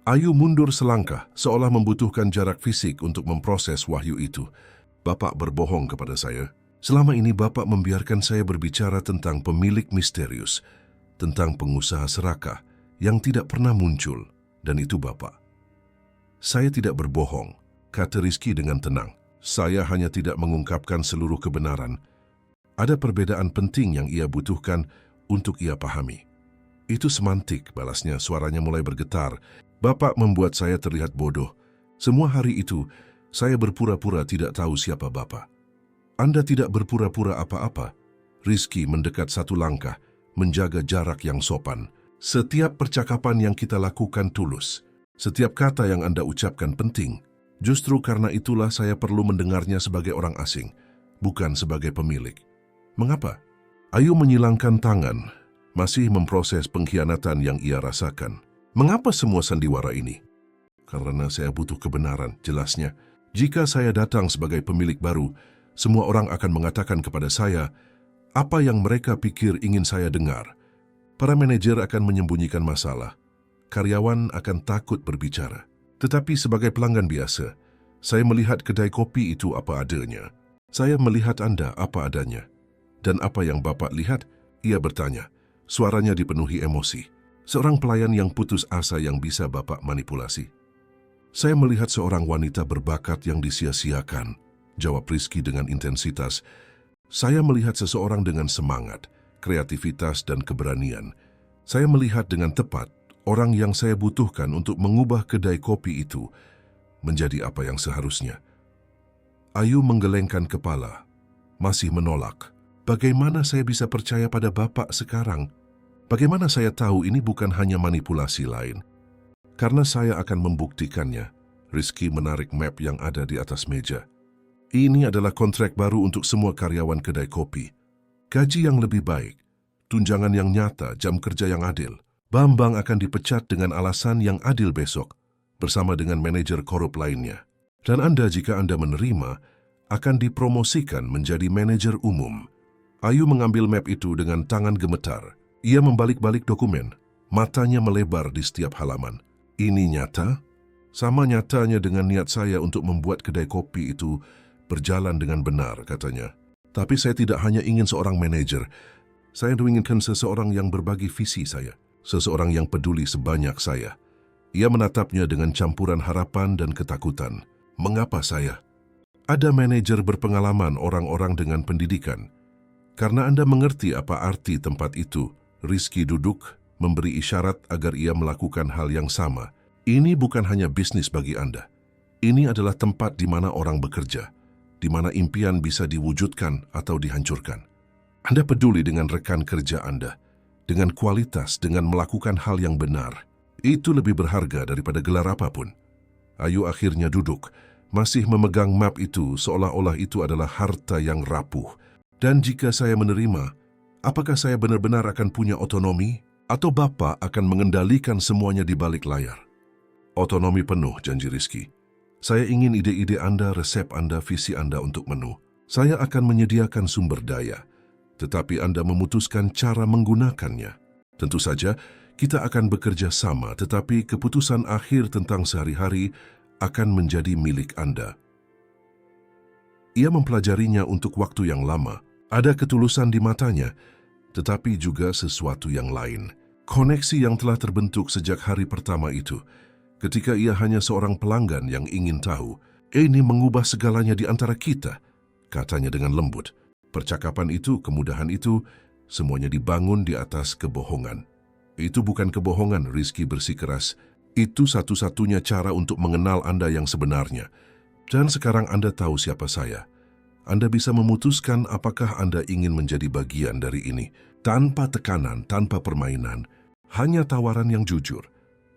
Ayu mundur selangkah, seolah membutuhkan jarak fisik untuk memproses wahyu itu. "Bapak berbohong kepada saya. Selama ini Bapak membiarkan saya berbicara tentang pemilik misterius, tentang pengusaha serakah yang tidak pernah muncul, dan itu Bapak." "Saya tidak berbohong," kata Rizky dengan tenang. "Saya hanya tidak mengungkapkan seluruh kebenaran. Ada perbedaan penting yang ia butuhkan untuk ia pahami." "Itu semantik," balasnya, suaranya mulai bergetar. "Bapak membuat saya terlihat bodoh. Semua hari itu, saya berpura-pura tidak tahu siapa Bapak." "Anda tidak berpura-pura apa-apa." Rizky mendekat satu langkah, menjaga jarak yang sopan. "Setiap percakapan yang kita lakukan tulus. Setiap kata yang Anda ucapkan penting. Justru karena itulah saya perlu mendengarnya sebagai orang asing, bukan sebagai pemilik." "Mengapa?" Ayu menyilangkan tangan, masih memproses pengkhianatan yang ia rasakan. "Mengapa semua sandiwara ini?" "Karena saya butuh kebenaran," jelasnya. "Jika saya datang sebagai pemilik baru, semua orang akan mengatakan kepada saya apa yang mereka pikir ingin saya dengar. Para manajer akan menyembunyikan masalah. Karyawan akan takut berbicara. Tetapi sebagai pelanggan biasa, saya melihat kedai kopi itu apa adanya. Saya melihat Anda apa adanya." "Dan apa yang Bapak lihat?" ia bertanya. Suaranya dipenuhi emosi. "Seorang pelayan yang putus asa yang bisa Bapak manipulasi." "Saya melihat seorang wanita berbakat yang disia-siakan," jawab Rizky dengan intensitas. "Saya melihat seseorang dengan semangat, kreativitas, dan keberanian. Saya melihat dengan tepat orang yang saya butuhkan untuk mengubah kedai kopi itu menjadi apa yang seharusnya." Ayu menggelengkan kepala, masih menolak. "Bagaimana saya bisa percaya pada Bapak sekarang? Bagaimana saya tahu ini bukan hanya manipulasi lain?" "Karena saya akan membuktikannya." Rizky menarik map yang ada di atas meja. "Ini adalah kontrak baru untuk semua karyawan kedai kopi. Gaji yang lebih baik, tunjangan yang nyata, jam kerja yang adil. Bambang akan dipecat dengan alasan yang adil besok, bersama dengan manajer korup lainnya. Dan Anda, jika Anda menerima, akan dipromosikan menjadi manajer umum." Ayu mengambil map itu dengan tangan gemetar. Ia membalik-balik dokumen, matanya melebar di setiap halaman. "Ini nyata? Sama nyatanya dengan niat saya untuk membuat kedai kopi itu berjalan dengan benar," katanya. "Tapi saya tidak hanya ingin seorang manajer. Saya inginkan seseorang yang berbagi visi saya, seseorang yang peduli sebanyak saya. Ia menatapnya dengan campuran harapan dan ketakutan. Mengapa saya? Ada manajer berpengalaman, orang-orang dengan pendidikan. Karena Anda mengerti apa arti tempat itu, Rizky duduk, memberi isyarat agar ia melakukan hal yang sama. Ini bukan hanya bisnis bagi Anda. Ini adalah tempat di mana orang bekerja, di mana impian bisa diwujudkan atau dihancurkan. Anda peduli dengan rekan kerja Anda, dengan kualitas, dengan melakukan hal yang benar. Itu lebih berharga daripada gelar apapun. Ayu akhirnya duduk, masih memegang map itu seolah-olah itu adalah harta yang rapuh. Dan jika saya menerima, apakah saya benar-benar akan punya otonomi? Atau Bapak akan mengendalikan semuanya di balik layar? Otonomi penuh, janji Rizky. Saya ingin ide-ide Anda, resep Anda, visi Anda untuk menu. Saya akan menyediakan sumber daya, tetapi Anda memutuskan cara menggunakannya. Tentu saja, kita akan bekerja sama, tetapi keputusan akhir tentang sehari-hari akan menjadi milik Anda. Ia mempelajarinya untuk waktu yang lama. Ada ketulusan di matanya, tetapi juga sesuatu yang lain. Koneksi yang telah terbentuk sejak hari pertama itu, ketika ia hanya seorang pelanggan yang ingin tahu. Ini mengubah segalanya di antara kita, katanya dengan lembut. Percakapan itu, kemudahan itu, semuanya dibangun di atas kebohongan. Itu bukan kebohongan, Rizky bersikeras. Itu satu-satunya cara untuk mengenal Anda yang sebenarnya. Dan sekarang Anda tahu siapa saya. Anda bisa memutuskan apakah Anda ingin menjadi bagian dari ini. Tanpa tekanan, tanpa permainan. Hanya tawaran yang jujur.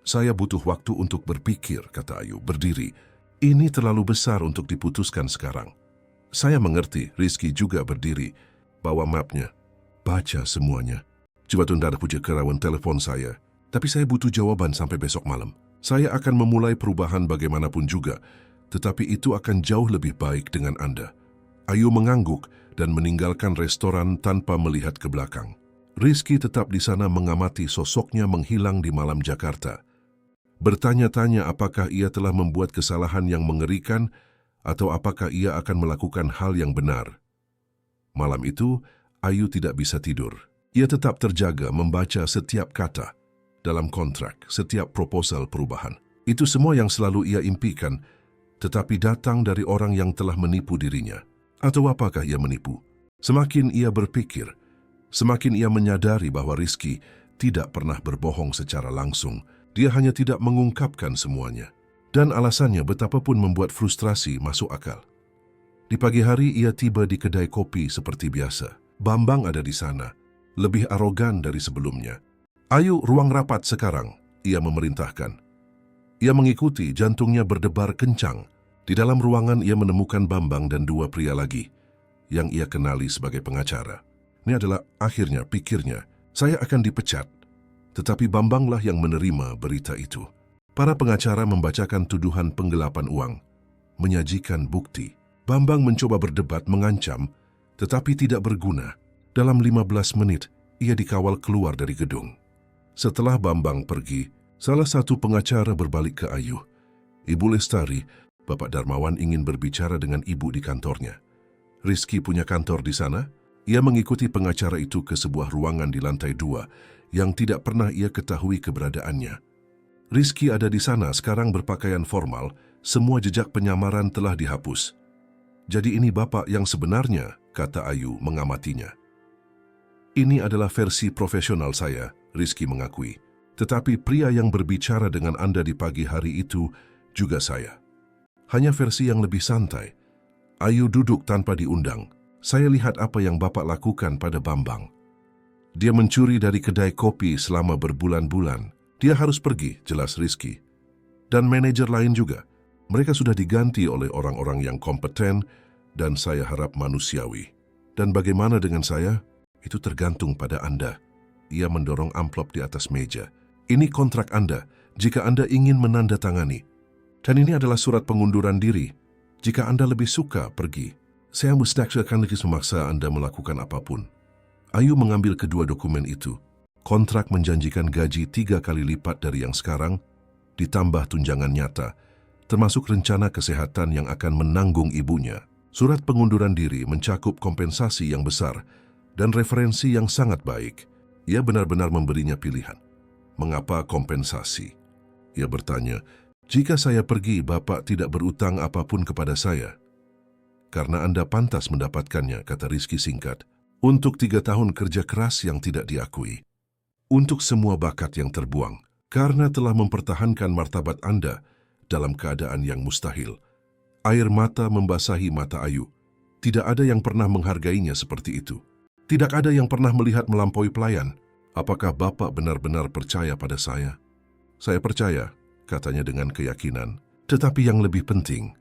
Saya butuh waktu untuk berpikir, kata Ayu, berdiri. Ini terlalu besar untuk diputuskan sekarang. Saya mengerti, Rizky juga berdiri. Bawa mapnya. Baca semuanya. Coba tunda puja kerawan telepon saya. Tapi saya butuh jawaban sampai besok malam. Saya akan memulai perubahan bagaimanapun juga. Tetapi itu akan jauh lebih baik dengan Anda. Ayu mengangguk dan meninggalkan restoran tanpa melihat ke belakang. Rizky tetap di sana mengamati sosoknya menghilang di malam Jakarta. Bertanya-tanya apakah ia telah membuat kesalahan yang mengerikan atau apakah ia akan melakukan hal yang benar. Malam itu, Ayu tidak bisa tidur. Ia tetap terjaga membaca setiap kata dalam kontrak, setiap proposal perubahan. Itu semua yang selalu ia impikan, tetapi datang dari orang yang telah menipu dirinya. Atau apakah ia menipu? Semakin ia berpikir, semakin ia menyadari bahwa Rizky tidak pernah berbohong secara langsung. Dia hanya tidak mengungkapkan semuanya. Dan alasannya betapapun membuat frustrasi masuk akal. Di pagi hari ia tiba di kedai kopi seperti biasa. Bambang ada di sana. Lebih arogan dari sebelumnya. Ayu, ruang rapat sekarang, ia memerintahkan. Ia mengikuti, jantungnya berdebar kencang. Di dalam ruangan ia menemukan Bambang dan dua pria lagi, yang ia kenali sebagai pengacara. Ini adalah akhirnya pikirnya, saya akan dipecat. Tetapi Bambanglah yang menerima berita itu. Para pengacara membacakan tuduhan penggelapan uang, menyajikan bukti. Bambang mencoba berdebat, mengancam, tetapi tidak berguna. Dalam 15 menit, ia dikawal keluar dari gedung. Setelah Bambang pergi, salah satu pengacara berbalik ke Ayu. Ibu Lestari, Bapak Darmawan ingin berbicara dengan ibu di kantornya. Rizky punya kantor di sana? Ia mengikuti pengacara itu ke sebuah ruangan di lantai 2 yang tidak pernah ia ketahui keberadaannya. Rizky ada di sana sekarang berpakaian formal, semua jejak penyamaran telah dihapus. Jadi ini Bapak yang sebenarnya, kata Ayu mengamatinya. Ini adalah versi profesional saya, Rizky mengakui. Tetapi pria yang berbicara dengan Anda di pagi hari itu juga saya. Hanya versi yang lebih santai. Ayu duduk tanpa diundang. Saya lihat apa yang Bapak lakukan pada Bambang. Dia mencuri dari kedai kopi selama berbulan-bulan. Dia harus pergi, jelas Rizky. Dan manajer lain juga. Mereka sudah diganti oleh orang-orang yang kompeten dan saya harap manusiawi. Dan bagaimana dengan saya? Itu tergantung pada Anda. Ia mendorong amplop di atas meja. Ini kontrak Anda, jika Anda ingin menandatangani. Dan ini adalah surat pengunduran diri. Jika Anda lebih suka pergi, saya akan lagi memaksa Anda melakukan apapun. Ayu mengambil kedua dokumen itu. Kontrak menjanjikan gaji 3 kali lipat dari yang sekarang, ditambah tunjangan nyata, termasuk rencana kesehatan yang akan menanggung ibunya. Surat pengunduran diri mencakup kompensasi yang besar dan referensi yang sangat baik. Ia benar-benar memberinya pilihan. Mengapa kompensasi? Ia bertanya, "Jika saya pergi, Bapak tidak berutang apapun kepada saya?" "Karena Anda pantas mendapatkannya," kata Rizky singkat. "Untuk 3 tahun kerja keras yang tidak diakui. Untuk semua bakat yang terbuang. Karena telah mempertahankan martabat Anda dalam keadaan yang mustahil." Air mata membasahi mata Ayu. Tidak ada yang pernah menghargainya seperti itu. Tidak ada yang pernah melihat melampaui pelayan. "Apakah Bapak benar-benar percaya pada saya?" "Saya percaya," katanya dengan keyakinan. "Tetapi yang lebih penting,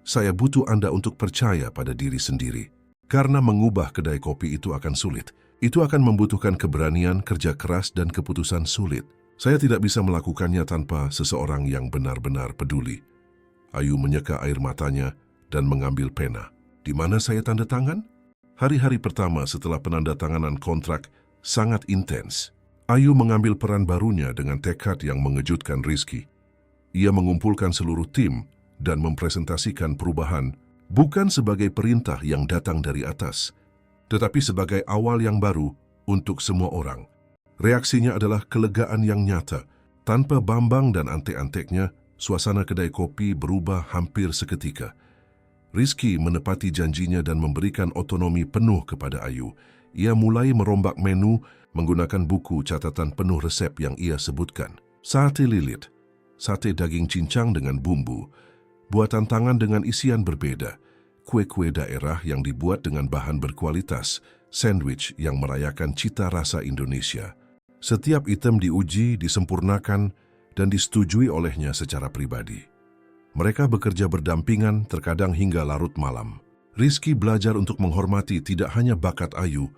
saya butuh Anda untuk percaya pada diri sendiri. Karena mengubah kedai kopi itu akan sulit. Itu akan membutuhkan keberanian, kerja keras, dan keputusan sulit. Saya tidak bisa melakukannya tanpa seseorang yang benar-benar peduli." Ayu menyeka air matanya dan mengambil pena. "Di mana saya tanda tangan?" Hari-hari pertama setelah penandatanganan kontrak sangat intens. Ayu mengambil peran barunya dengan tekad yang mengejutkan Rizky. Ia mengumpulkan seluruh tim dan mempresentasikan perubahan bukan sebagai perintah yang datang dari atas, tetapi sebagai awal yang baru untuk semua orang. Reaksinya adalah kelegaan yang nyata. Tanpa Bambang dan antek-anteknya, suasana kedai kopi berubah hampir seketika. Rizky menepati janjinya dan memberikan otonomi penuh kepada Ayu. Ia mulai merombak menu menggunakan buku catatan penuh resep yang ia sebutkan. Sate lilit, sate daging cincang dengan bumbu, buatan tangan dengan isian berbeda, kue-kue daerah yang dibuat dengan bahan berkualitas, sandwich yang merayakan cita rasa Indonesia. Setiap item diuji, disempurnakan, dan disetujui olehnya secara pribadi. Mereka bekerja berdampingan, terkadang hingga larut malam. Rizky belajar untuk menghormati tidak hanya bakat Ayu,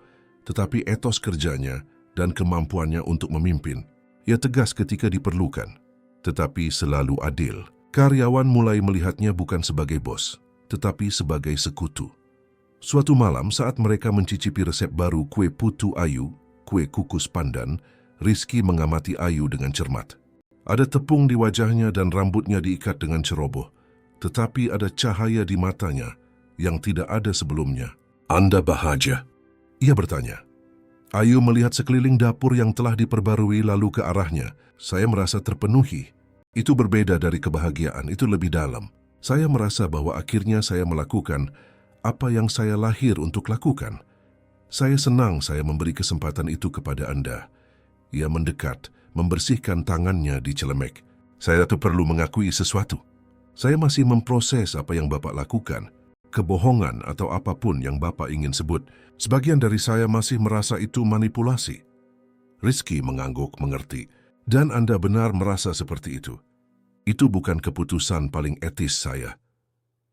tetapi etos kerjanya dan kemampuannya untuk memimpin. Ia tegas ketika diperlukan, tetapi selalu adil. Karyawan mulai melihatnya bukan sebagai bos, tetapi sebagai sekutu. Suatu malam saat mereka mencicipi resep baru kue putu Ayu, kue kukus pandan, Rizky mengamati Ayu dengan cermat. Ada tepung di wajahnya dan rambutnya diikat dengan ceroboh, tetapi ada cahaya di matanya yang tidak ada sebelumnya. "Anda bahagia?" ia bertanya. Ayu melihat sekeliling dapur yang telah diperbarui lalu ke arahnya. "Saya merasa terpenuhi." "Itu berbeda dari kebahagiaan, itu lebih dalam. Saya merasa bahwa akhirnya saya melakukan apa yang saya lahir untuk lakukan. Saya senang saya memberi kesempatan itu kepada Anda." Ia mendekat, membersihkan tangannya di celemek. "Saya tuh perlu mengakui sesuatu. Saya masih memproses apa yang Bapak lakukan. Kebohongan atau apapun yang Bapak ingin sebut. Sebagian dari saya masih merasa itu manipulasi." Rizky mengangguk mengerti. "Dan Anda benar merasa seperti itu. Itu bukan keputusan paling etis saya.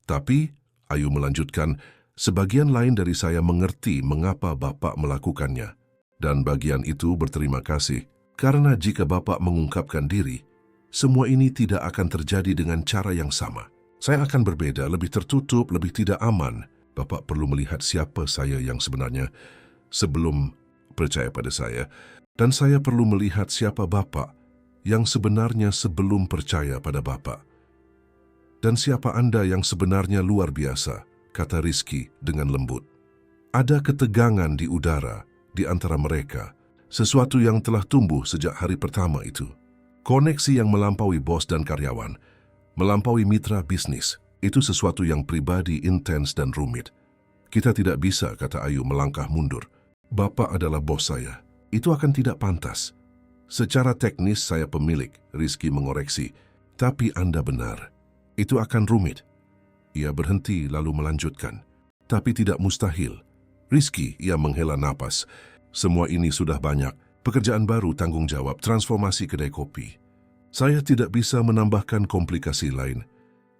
Tapi," Ayu melanjutkan, "sebagian lain dari saya mengerti mengapa Bapak melakukannya. Dan bagian itu berterima kasih. Karena jika Bapak mengungkapkan diri, semua ini tidak akan terjadi dengan cara yang sama. Saya akan berbeda, lebih tertutup, lebih tidak aman. Bapak perlu melihat siapa saya yang sebenarnya sebelum percaya pada saya. Dan saya perlu melihat siapa Bapak yang sebenarnya sebelum percaya pada Bapak. Dan siapa Anda yang sebenarnya luar biasa," kata Rizky dengan lembut. Ada ketegangan di udara di antara mereka. Sesuatu yang telah tumbuh sejak hari pertama itu. Koneksi yang melampaui bos dan karyawan, melampaui mitra bisnis, itu sesuatu yang pribadi, intens dan rumit. "Kita tidak bisa," kata Ayu melangkah mundur. "Bapak adalah bos saya. Itu akan tidak pantas." "Secara teknis saya pemilik," Rizky mengoreksi. "Tapi Anda benar. Itu akan rumit." Ia berhenti lalu melanjutkan. "Tapi tidak mustahil." "Rizky," ia menghela napas. "Semua ini sudah banyak. Pekerjaan baru, tanggung jawab, transformasi kedai kopi. Saya tidak bisa menambahkan komplikasi lain.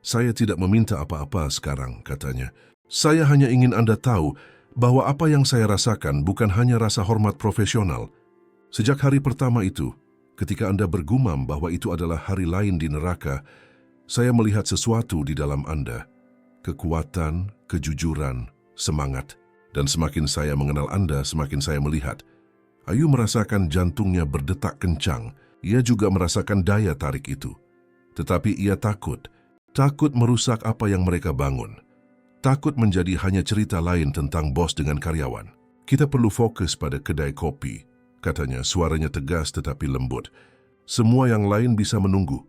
Saya tidak meminta apa-apa sekarang," katanya. "Saya hanya ingin Anda tahu bahwa apa yang saya rasakan bukan hanya rasa hormat profesional. Sejak hari pertama itu, ketika Anda bergumam bahwa itu adalah hari lain di neraka, saya melihat sesuatu di dalam Anda. Kekuatan, kejujuran, semangat. Dan semakin saya mengenal Anda, semakin saya melihat." Ayu merasakan jantungnya berdetak kencang. Ia juga merasakan daya tarik itu. Tetapi ia takut merusak apa yang mereka bangun. Takut menjadi hanya cerita lain tentang bos dengan karyawan. "Kita perlu fokus pada kedai kopi," katanya, suaranya tegas tetapi lembut. "Semua yang lain bisa menunggu."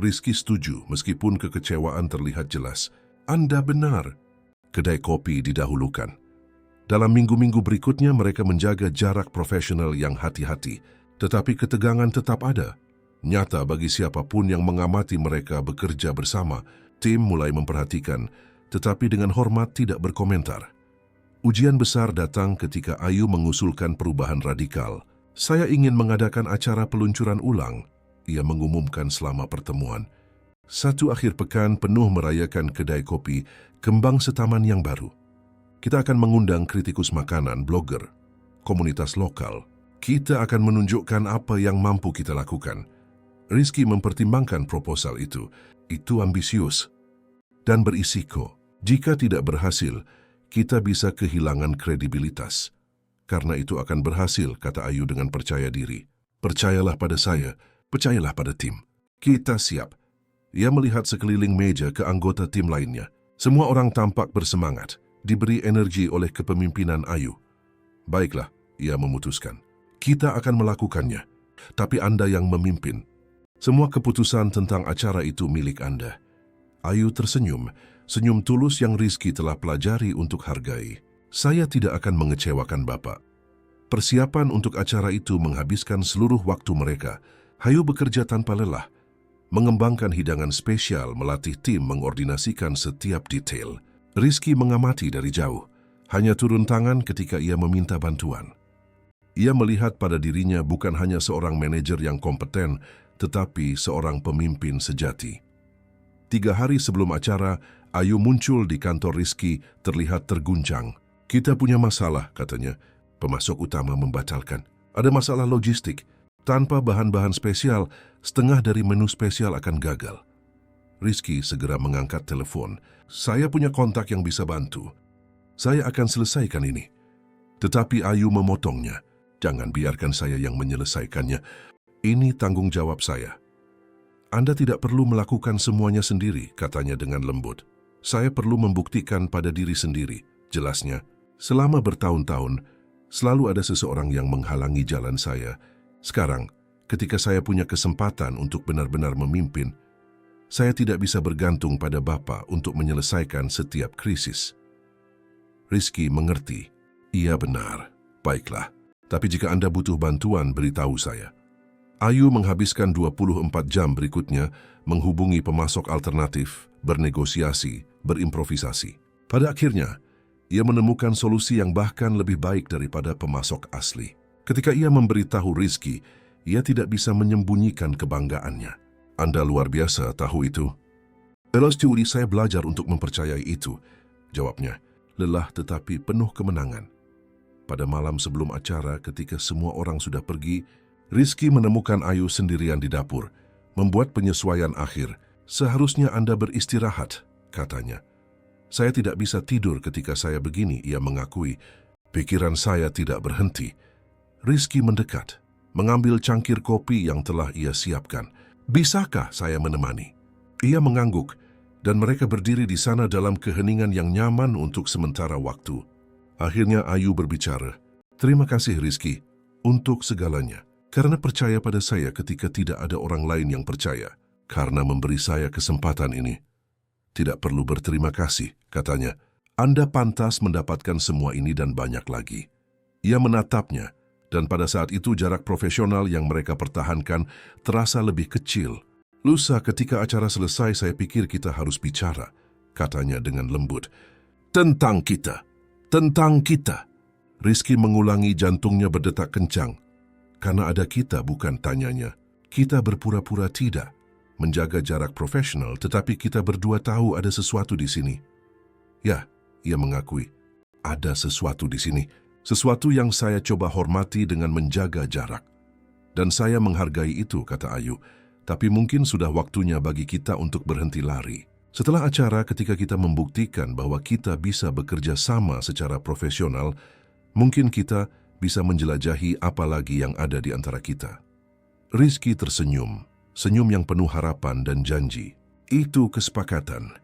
Rizky setuju meskipun kekecewaan terlihat jelas. Anda benar. Kedai kopi didahulukan. Dalam minggu-minggu berikutnya mereka menjaga jarak profesional yang hati-hati. Tetapi ketegangan tetap ada. Nyata bagi siapapun yang mengamati mereka bekerja bersama, tim mulai memperhatikan, tetapi dengan hormat tidak berkomentar. Ujian besar datang ketika Ayu mengusulkan perubahan radikal. Saya ingin mengadakan acara peluncuran ulang, ia mengumumkan selama pertemuan. Satu akhir pekan penuh merayakan kedai kopi Kembang Setaman yang baru. Kita akan mengundang kritikus makanan, blogger, komunitas lokal. Kita akan menunjukkan apa yang mampu kita lakukan. Rizky mempertimbangkan proposal itu. Itu ambisius dan berisiko. Jika tidak berhasil, kita bisa kehilangan kredibilitas. Karena itu akan berhasil, kata Ayu dengan percaya diri. Percayalah pada saya, percayalah pada tim. Kita siap. Ia melihat sekeliling meja ke anggota tim lainnya. Semua orang tampak bersemangat, diberi energi oleh kepemimpinan Ayu. Baiklah, ia memutuskan. Kita akan melakukannya, tapi Anda yang memimpin. Semua keputusan tentang acara itu milik Anda. Ayu tersenyum, senyum tulus yang Rizky telah pelajari untuk hargai. Saya tidak akan mengecewakan Bapak. Persiapan untuk acara itu menghabiskan seluruh waktu mereka. Ayu bekerja tanpa lelah, mengembangkan hidangan spesial, melatih tim, mengordinasikan setiap detail. Rizky mengamati dari jauh, hanya turun tangan ketika ia meminta bantuan. Ia melihat pada dirinya bukan hanya seorang manajer yang kompeten, tetapi seorang pemimpin sejati. 3 hari sebelum acara, Ayu muncul di kantor Rizky terlihat terguncang. Kita punya masalah, katanya. Pemasok utama membatalkan. Ada masalah logistik. Tanpa bahan-bahan spesial, setengah dari menu spesial akan gagal. Rizky segera mengangkat telepon. Saya punya kontak yang bisa bantu. Saya akan selesaikan ini. Tetapi Ayu memotongnya. Jangan biarkan saya yang menyelesaikannya. Ini tanggung jawab saya. Anda tidak perlu melakukan semuanya sendiri, katanya dengan lembut. Saya perlu membuktikan pada diri sendiri, jelasnya. Selama bertahun-tahun, selalu ada seseorang yang menghalangi jalan saya. Sekarang, ketika saya punya kesempatan untuk benar-benar memimpin, saya tidak bisa bergantung pada Bapak untuk menyelesaikan setiap krisis. Rizky mengerti. Iya benar. Baiklah. Tapi jika Anda butuh bantuan, beritahu saya. Ayu menghabiskan 24 jam berikutnya menghubungi pemasok alternatif, bernegosiasi, berimprovisasi. Pada akhirnya, ia menemukan solusi yang bahkan lebih baik daripada pemasok asli. Ketika ia memberitahu Rizky, ia tidak bisa menyembunyikan kebanggaannya. Anda luar biasa tahu itu. Dalam studi saya belajar untuk mempercayai itu, jawabnya. Lelah tetapi penuh kemenangan. Pada malam sebelum acara, ketika semua orang sudah pergi, Rizky menemukan Ayu sendirian di dapur, membuat penyesuaian akhir. Seharusnya Anda beristirahat, katanya. Saya tidak bisa tidur ketika saya begini, ia mengakui. Pikiran saya tidak berhenti. Rizky mendekat, mengambil cangkir kopi yang telah ia siapkan. Bisakah saya menemani? Ia mengangguk, dan mereka berdiri di sana dalam keheningan yang nyaman untuk sementara waktu. Akhirnya Ayu berbicara. Terima kasih Rizky, untuk segalanya. Karena percaya pada saya ketika tidak ada orang lain yang percaya. Karena memberi saya kesempatan ini. Tidak perlu berterima kasih, katanya. Anda pantas mendapatkan semua ini dan banyak lagi. Ia menatapnya, dan pada saat itu jarak profesional yang mereka pertahankan terasa lebih kecil. Lusa ketika acara selesai saya pikir kita harus bicara, katanya dengan lembut. Tentang kita. Tentang kita. Rizky mengulangi, jantungnya berdetak kencang. Karena ada kita, bukan, tanyanya. Kita berpura-pura tidak. Menjaga jarak profesional, tetapi kita berdua tahu ada sesuatu di sini. Ya, ia mengakui. Ada sesuatu di sini. Sesuatu yang saya coba hormati dengan menjaga jarak. Dan saya menghargai itu, kata Ayu. Tapi mungkin sudah waktunya bagi kita untuk berhenti lari. Setelah acara, ketika kita membuktikan bahwa kita bisa bekerja sama secara profesional, mungkin kita bisa menjelajahi apa lagi yang ada di antara kita. Rizky tersenyum, senyum yang penuh harapan dan janji. Itu kesepakatan.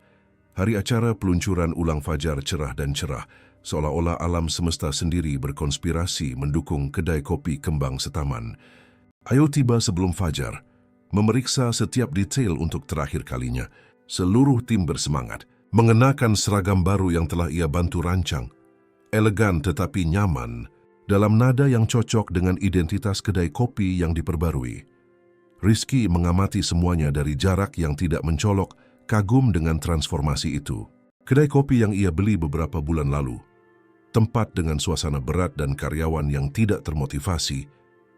Hari acara peluncuran ulang fajar cerah dan cerah, seolah-olah alam semesta sendiri berkonspirasi mendukung kedai kopi Kembang Setaman. Ayu tiba sebelum fajar. memeriksa setiap detail untuk terakhir kalinya. Seluruh tim bersemangat, mengenakan seragam baru yang telah ia bantu rancang. Elegan tetapi nyaman, dalam nada yang cocok dengan identitas kedai kopi yang diperbarui. Rizky mengamati semuanya dari jarak yang tidak mencolok, kagum dengan transformasi itu. Kedai kopi yang ia beli beberapa bulan lalu, tempat dengan suasana berat dan karyawan yang tidak termotivasi,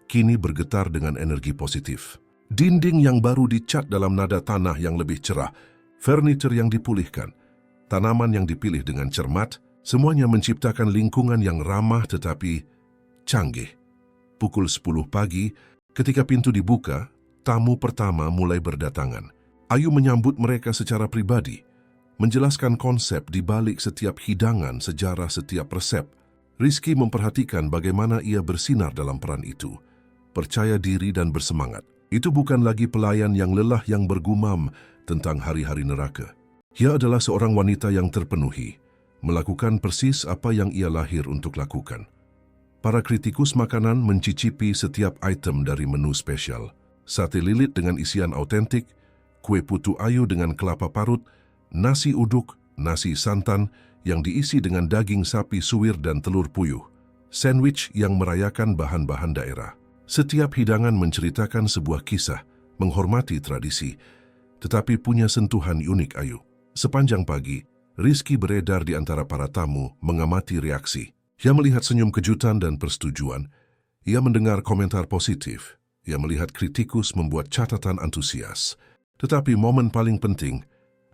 kini bergetar dengan energi positif. Dinding yang baru dicat dalam nada tanah yang lebih cerah, furniture yang dipulihkan, tanaman yang dipilih dengan cermat, semuanya menciptakan lingkungan yang ramah tetapi canggih. Pukul 10 pagi, ketika pintu dibuka, tamu pertama mulai berdatangan. Ayu menyambut mereka secara pribadi, menjelaskan konsep di balik setiap hidangan, sejarah setiap resep. Rizky memperhatikan bagaimana ia bersinar dalam peran itu, percaya diri dan bersemangat. Itu bukan lagi pelayan yang lelah yang bergumam tentang hari-hari neraka. Ia adalah seorang wanita yang terpenuhi, melakukan persis apa yang ia lahir untuk lakukan. Para kritikus makanan mencicipi setiap item dari menu spesial. Sate lilit dengan isian autentik, kue putu ayu dengan kelapa parut, nasi uduk, nasi santan yang diisi dengan daging sapi suwir dan telur puyuh, sandwich yang merayakan bahan-bahan daerah. Setiap hidangan menceritakan sebuah kisah, menghormati tradisi, tetapi punya sentuhan unik Ayu. Sepanjang pagi, Rizky beredar di antara para tamu, mengamati reaksi. Ia melihat senyum kejutan dan persetujuan. Ia mendengar komentar positif. Ia melihat kritikus membuat catatan antusias. Tetapi momen paling penting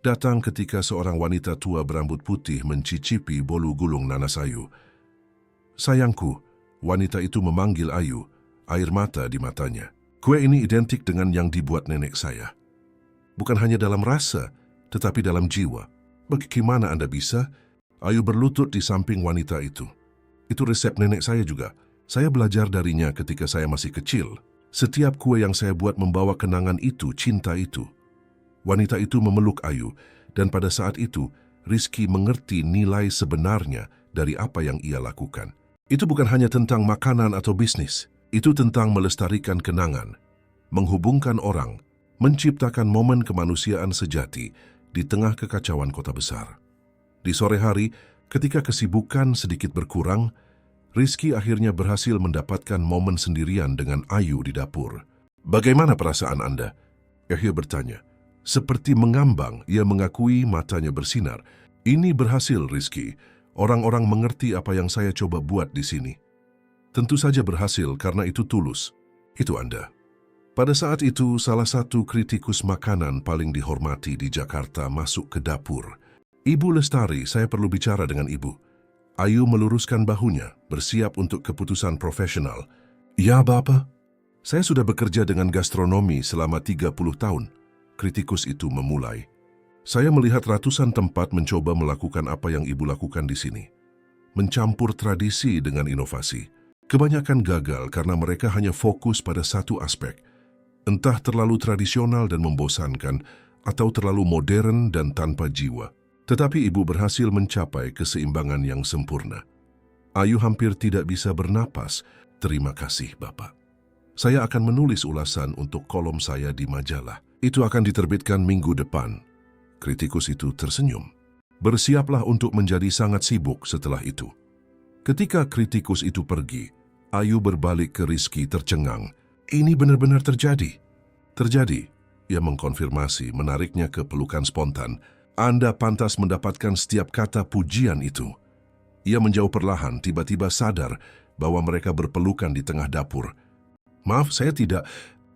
datang ketika seorang wanita tua berambut putih mencicipi bolu gulung nanas Ayu. Sayangku, wanita itu memanggil Ayu, air mata di matanya. Kue ini identik dengan yang dibuat nenek saya. Bukan hanya dalam rasa, tetapi dalam jiwa. Bagaimana Anda bisa? Ayu berlutut di samping wanita itu. Itu resep nenek saya juga. Saya belajar darinya ketika saya masih kecil. Setiap kue yang saya buat membawa kenangan itu, cinta itu. Wanita itu memeluk Ayu, dan pada saat itu, Rizky mengerti nilai sebenarnya dari apa yang ia lakukan. Itu bukan hanya tentang makanan atau bisnis. Itu tentang melestarikan kenangan, menghubungkan orang, menciptakan momen kemanusiaan sejati di tengah kekacauan kota besar. Di sore hari, ketika kesibukan sedikit berkurang, Rizky akhirnya berhasil mendapatkan momen sendirian dengan Ayu di dapur. Bagaimana perasaan Anda? Yahya bertanya. Seperti mengambang, ia mengakui matanya bersinar. Ini berhasil, Rizky. Orang-orang mengerti apa yang saya coba buat di sini. Tentu saja berhasil karena itu tulus. Itu Anda. Pada saat itu, salah satu kritikus makanan paling dihormati di Jakarta masuk ke dapur. Ibu Lestari, saya perlu bicara dengan Ibu. Ayu meluruskan bahunya, bersiap untuk keputusan profesional. Ya, Bapak. Saya sudah bekerja dengan gastronomi selama 30 tahun. Kritikus itu memulai. Saya melihat ratusan tempat mencoba melakukan apa yang Ibu lakukan di sini. Mencampur tradisi dengan inovasi. Kebanyakan gagal karena mereka hanya fokus pada satu aspek. Entah terlalu tradisional dan membosankan, atau terlalu modern dan tanpa jiwa. Tetapi Ibu berhasil mencapai keseimbangan yang sempurna. Ayu hampir tidak bisa bernapas. Terima kasih, Bapak. Saya akan menulis ulasan untuk kolom saya di majalah. Itu akan diterbitkan minggu depan. Kritikus itu tersenyum. Bersiaplah untuk menjadi sangat sibuk setelah itu. Ketika kritikus itu pergi, Ayu berbalik ke Rizky tercengang. Ini benar-benar terjadi. Terjadi. Ia mengkonfirmasi, menariknya ke pelukan spontan. Anda pantas mendapatkan setiap kata pujian itu. Ia menjauh perlahan, tiba-tiba sadar bahwa mereka berpelukan di tengah dapur. Maaf, saya tidak.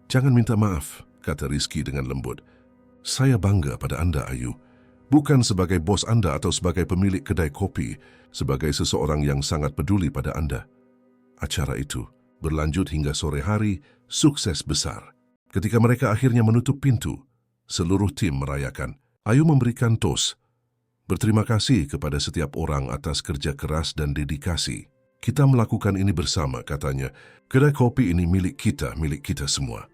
Jangan minta maaf, kata Rizky dengan lembut. Saya bangga pada Anda, Ayu. Bukan sebagai bos Anda atau sebagai pemilik kedai kopi, sebagai seseorang yang sangat peduli pada Anda. Acara itu berlanjut hingga sore hari, sukses besar. Ketika mereka akhirnya menutup pintu, seluruh tim merayakan. Ayu memberikan tos. Berterima kasih kepada setiap orang atas kerja keras dan dedikasi. Kita melakukan ini bersama, katanya. Kedai kopi ini milik kita semua.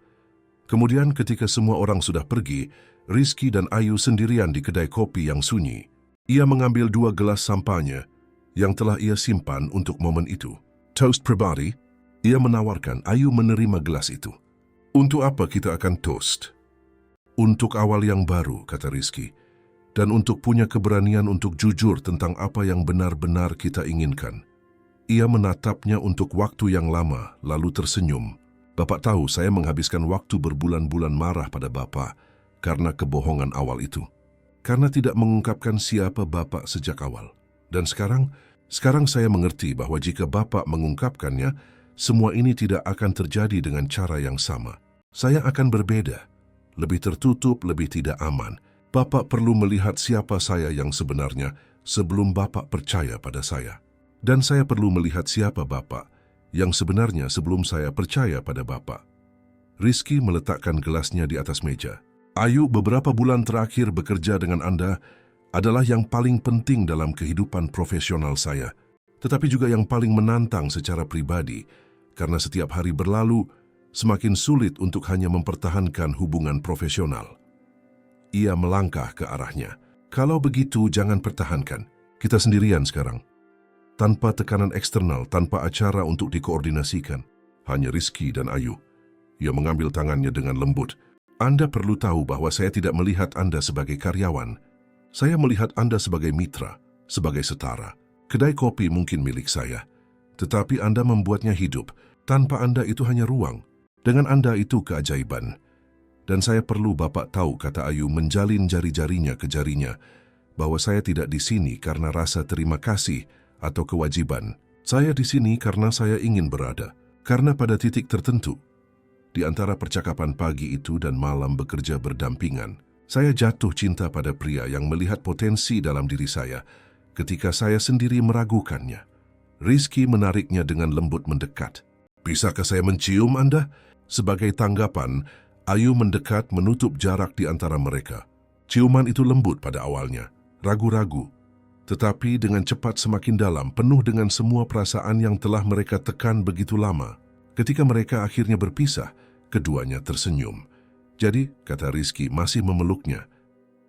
Kemudian ketika semua orang sudah pergi, Rizky dan Ayu sendirian di kedai kopi yang sunyi. Ia mengambil 2 gelas sampahnya yang telah ia simpan untuk momen itu. Toast pribadi, ia menawarkan. Ayu menerima gelas itu. Untuk apa kita akan toast? Untuk awal yang baru, kata Rizky. Dan untuk punya keberanian untuk jujur tentang apa yang benar-benar kita inginkan. Ia menatapnya untuk waktu yang lama, lalu tersenyum. Bapak tahu saya menghabiskan waktu berbulan-bulan marah pada Bapak karena kebohongan awal itu. Karena tidak mengungkapkan siapa Bapak sejak awal. Dan sekarang saya mengerti bahwa jika Bapak mengungkapkannya, semua ini tidak akan terjadi dengan cara yang sama. Saya akan berbeda, lebih tertutup, lebih tidak aman. Bapak perlu melihat siapa saya yang sebenarnya sebelum Bapak percaya pada saya. Dan saya perlu melihat siapa Bapak yang sebenarnya sebelum saya percaya pada Bapak. Rizky meletakkan gelasnya di atas meja. Ayu, beberapa bulan terakhir bekerja dengan Anda adalah yang paling penting dalam kehidupan profesional saya, tetapi juga yang paling menantang secara pribadi, karena setiap hari berlalu, semakin sulit untuk hanya mempertahankan hubungan profesional. Ia melangkah ke arahnya. Kalau begitu, jangan pertahankan. Kita sendirian sekarang. Tanpa tekanan eksternal, tanpa acara untuk dikoordinasikan. Hanya Rizky dan Ayu. Ia mengambil tangannya dengan lembut. Anda perlu tahu bahwa saya tidak melihat Anda sebagai karyawan. Saya melihat Anda sebagai mitra, sebagai setara. Kedai kopi mungkin milik saya. Tetapi Anda membuatnya hidup. Tanpa Anda itu hanya ruang. Dengan Anda itu keajaiban. Dan saya perlu Bapak tahu, kata Ayu menjalin jari-jarinya ke jarinya, bahwa saya tidak di sini karena rasa terima kasih atau kewajiban. Saya di sini karena saya ingin berada. Karena pada titik tertentu, di antara percakapan pagi itu dan malam bekerja berdampingan, saya jatuh cinta pada pria yang melihat potensi dalam diri saya ketika saya sendiri meragukannya. Rizky menariknya dengan lembut mendekat. Bisakah saya mencium Anda? Sebagai tanggapan, Ayu mendekat menutup jarak di antara mereka. Ciuman itu lembut pada awalnya, ragu-ragu, tetapi dengan cepat semakin dalam, penuh dengan semua perasaan yang telah mereka tekan begitu lama. Ketika mereka akhirnya berpisah, keduanya tersenyum. Jadi, kata Rizky masih memeluknya,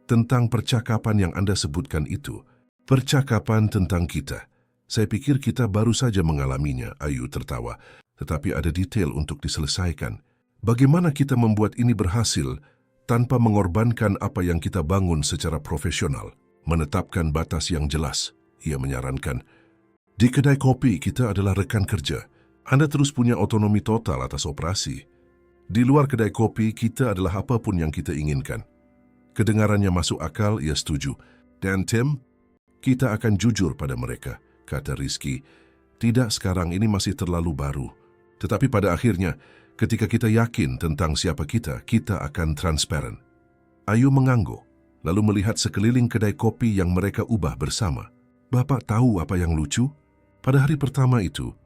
tentang percakapan yang Anda sebutkan itu, percakapan tentang kita. Saya pikir kita baru saja mengalaminya, Ayu tertawa, tetapi ada detail untuk diselesaikan. Bagaimana kita membuat ini berhasil tanpa mengorbankan apa yang kita bangun secara profesional? Menetapkan batas yang jelas, ia menyarankan. Di kedai kopi kita adalah rekan kerja. Anda terus punya otonomi total atas operasi. Di luar kedai kopi kita adalah apapun yang kita inginkan. Kedengarannya masuk akal, ia setuju. Dan Tim, kita akan jujur pada mereka, kata Rizky. Tidak sekarang, ini masih terlalu baru. Tetapi pada akhirnya, ketika kita yakin tentang siapa kita akan transparan. Ayu mengangguk, lalu melihat sekeliling kedai kopi yang mereka ubah bersama. Bapak tahu apa yang lucu? Pada hari pertama itu,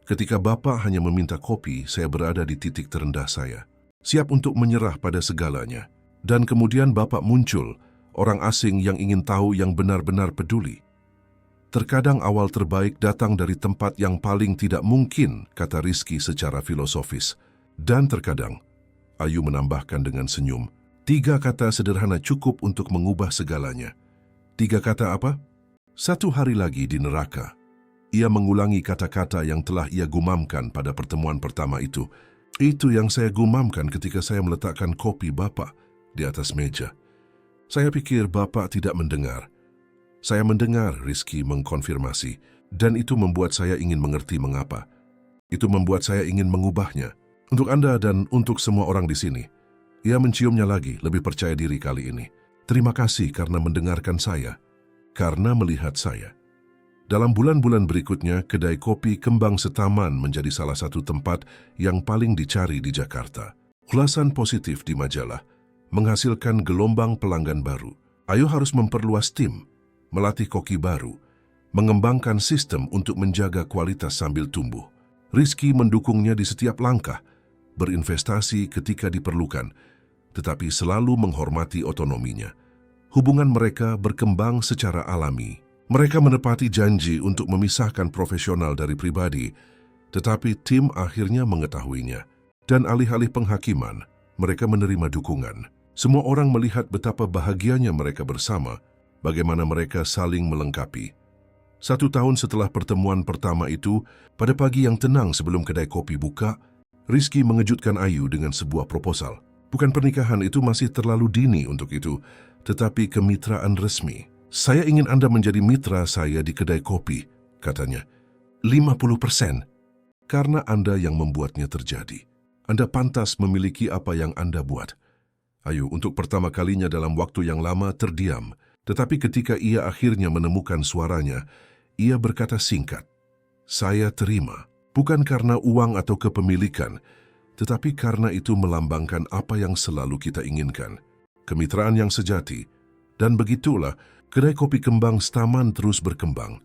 ketika Bapak hanya meminta kopi, saya berada di titik terendah saya. Siap untuk menyerah pada segalanya. Dan kemudian Bapak muncul, orang asing yang ingin tahu, yang benar-benar peduli. Terkadang awal terbaik datang dari tempat yang paling tidak mungkin, kata Rizky secara filosofis. Dan terkadang, Ayu menambahkan dengan senyum, 3 kata sederhana cukup untuk mengubah segalanya. 3 kata apa? 1 hari lagi di neraka. Ia mengulangi kata-kata yang telah ia gumamkan pada pertemuan pertama itu. Itu yang saya gumamkan ketika saya meletakkan kopi Bapak di atas meja. Saya pikir Bapak tidak mendengar. Saya mendengar, Rizky mengkonfirmasi, dan itu membuat saya ingin mengerti mengapa. Itu membuat saya ingin mengubahnya. Untuk Anda dan untuk semua orang di sini. Ia menciumnya lagi, lebih percaya diri kali ini. Terima kasih karena mendengarkan saya, karena melihat saya. Dalam bulan-bulan berikutnya, kedai kopi Kembang Setaman menjadi salah satu tempat yang paling dicari di Jakarta. Ulasan positif di majalah menghasilkan gelombang pelanggan baru. Ayu harus memperluas tim, melatih koki baru, mengembangkan sistem untuk menjaga kualitas sambil tumbuh. Rizky mendukungnya di setiap langkah, berinvestasi ketika diperlukan, tetapi selalu menghormati otonominya. Hubungan mereka berkembang secara alami. Mereka menepati janji untuk memisahkan profesional dari pribadi, tetapi tim akhirnya mengetahuinya. Dan alih-alih penghakiman, mereka menerima dukungan. Semua orang melihat betapa bahagianya mereka bersama, bagaimana mereka saling melengkapi. 1 tahun setelah pertemuan pertama itu, pada pagi yang tenang sebelum kedai kopi buka, Rizky mengejutkan Ayu dengan sebuah proposal. Bukan pernikahan, itu masih terlalu dini untuk itu, tetapi kemitraan resmi. Saya ingin Anda menjadi mitra saya di kedai kopi, katanya. 50%. Karena Anda yang membuatnya terjadi. Anda pantas memiliki apa yang Anda buat. Ayu untuk pertama kalinya dalam waktu yang lama terdiam, tetapi ketika ia akhirnya menemukan suaranya, ia berkata singkat, "Saya terima, bukan karena uang atau kepemilikan, tetapi karena itu melambangkan apa yang selalu kita inginkan, kemitraan yang sejati." Dan begitulah, kedai kopi Kembang Setaman terus berkembang.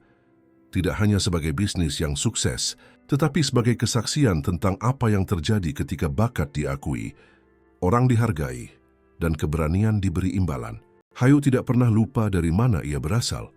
Tidak hanya sebagai bisnis yang sukses, tetapi sebagai kesaksian tentang apa yang terjadi ketika bakat diakui, orang dihargai, dan keberanian diberi imbalan. Ayu tidak pernah lupa dari mana ia berasal,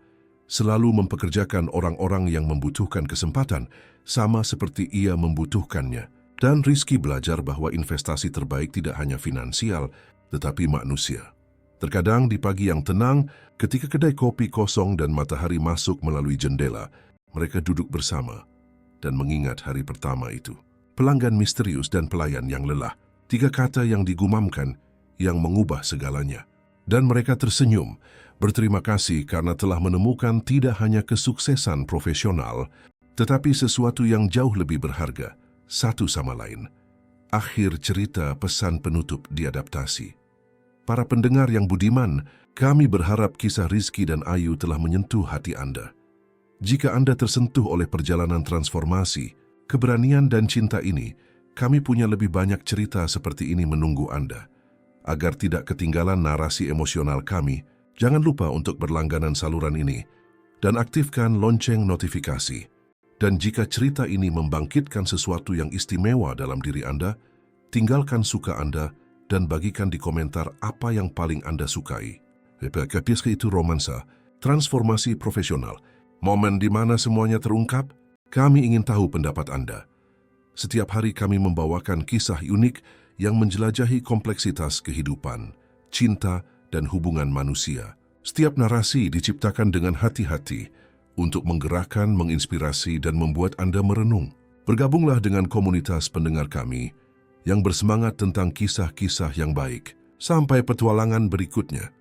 selalu mempekerjakan orang-orang yang membutuhkan kesempatan, sama seperti ia membutuhkannya. Dan Rizky belajar bahwa investasi terbaik tidak hanya finansial, tetapi manusia. Terkadang di pagi yang tenang, ketika kedai kopi kosong dan matahari masuk melalui jendela, mereka duduk bersama dan mengingat hari pertama itu. Pelanggan misterius dan pelayan yang lelah, 3 kata yang digumamkan yang mengubah segalanya. Dan mereka tersenyum, berterima kasih karena telah menemukan tidak hanya kesuksesan profesional, tetapi sesuatu yang jauh lebih berharga, satu sama lain. Akhir cerita pesan penutup diadaptasi. Para pendengar yang budiman, kami berharap kisah Rizky dan Ayu telah menyentuh hati Anda. Jika Anda tersentuh oleh perjalanan transformasi, keberanian dan cinta ini, kami punya lebih banyak cerita seperti ini menunggu Anda. Agar tidak ketinggalan narasi emosional kami, jangan lupa untuk berlangganan saluran ini dan aktifkan lonceng notifikasi. Dan jika cerita ini membangkitkan sesuatu yang istimewa dalam diri Anda, tinggalkan suka Anda dan bagikan di komentar apa yang paling Anda sukai. Episode itu romansa, transformasi profesional, momen di mana semuanya terungkap. Kami ingin tahu pendapat Anda. Setiap hari kami membawakan kisah unik yang menjelajahi kompleksitas kehidupan, cinta, dan hubungan manusia. Setiap narasi diciptakan dengan hati-hati untuk menggerakkan, menginspirasi, dan membuat Anda merenung. Bergabunglah dengan komunitas pendengar kami yang bersemangat tentang kisah-kisah yang baik. Sampai petualangan berikutnya.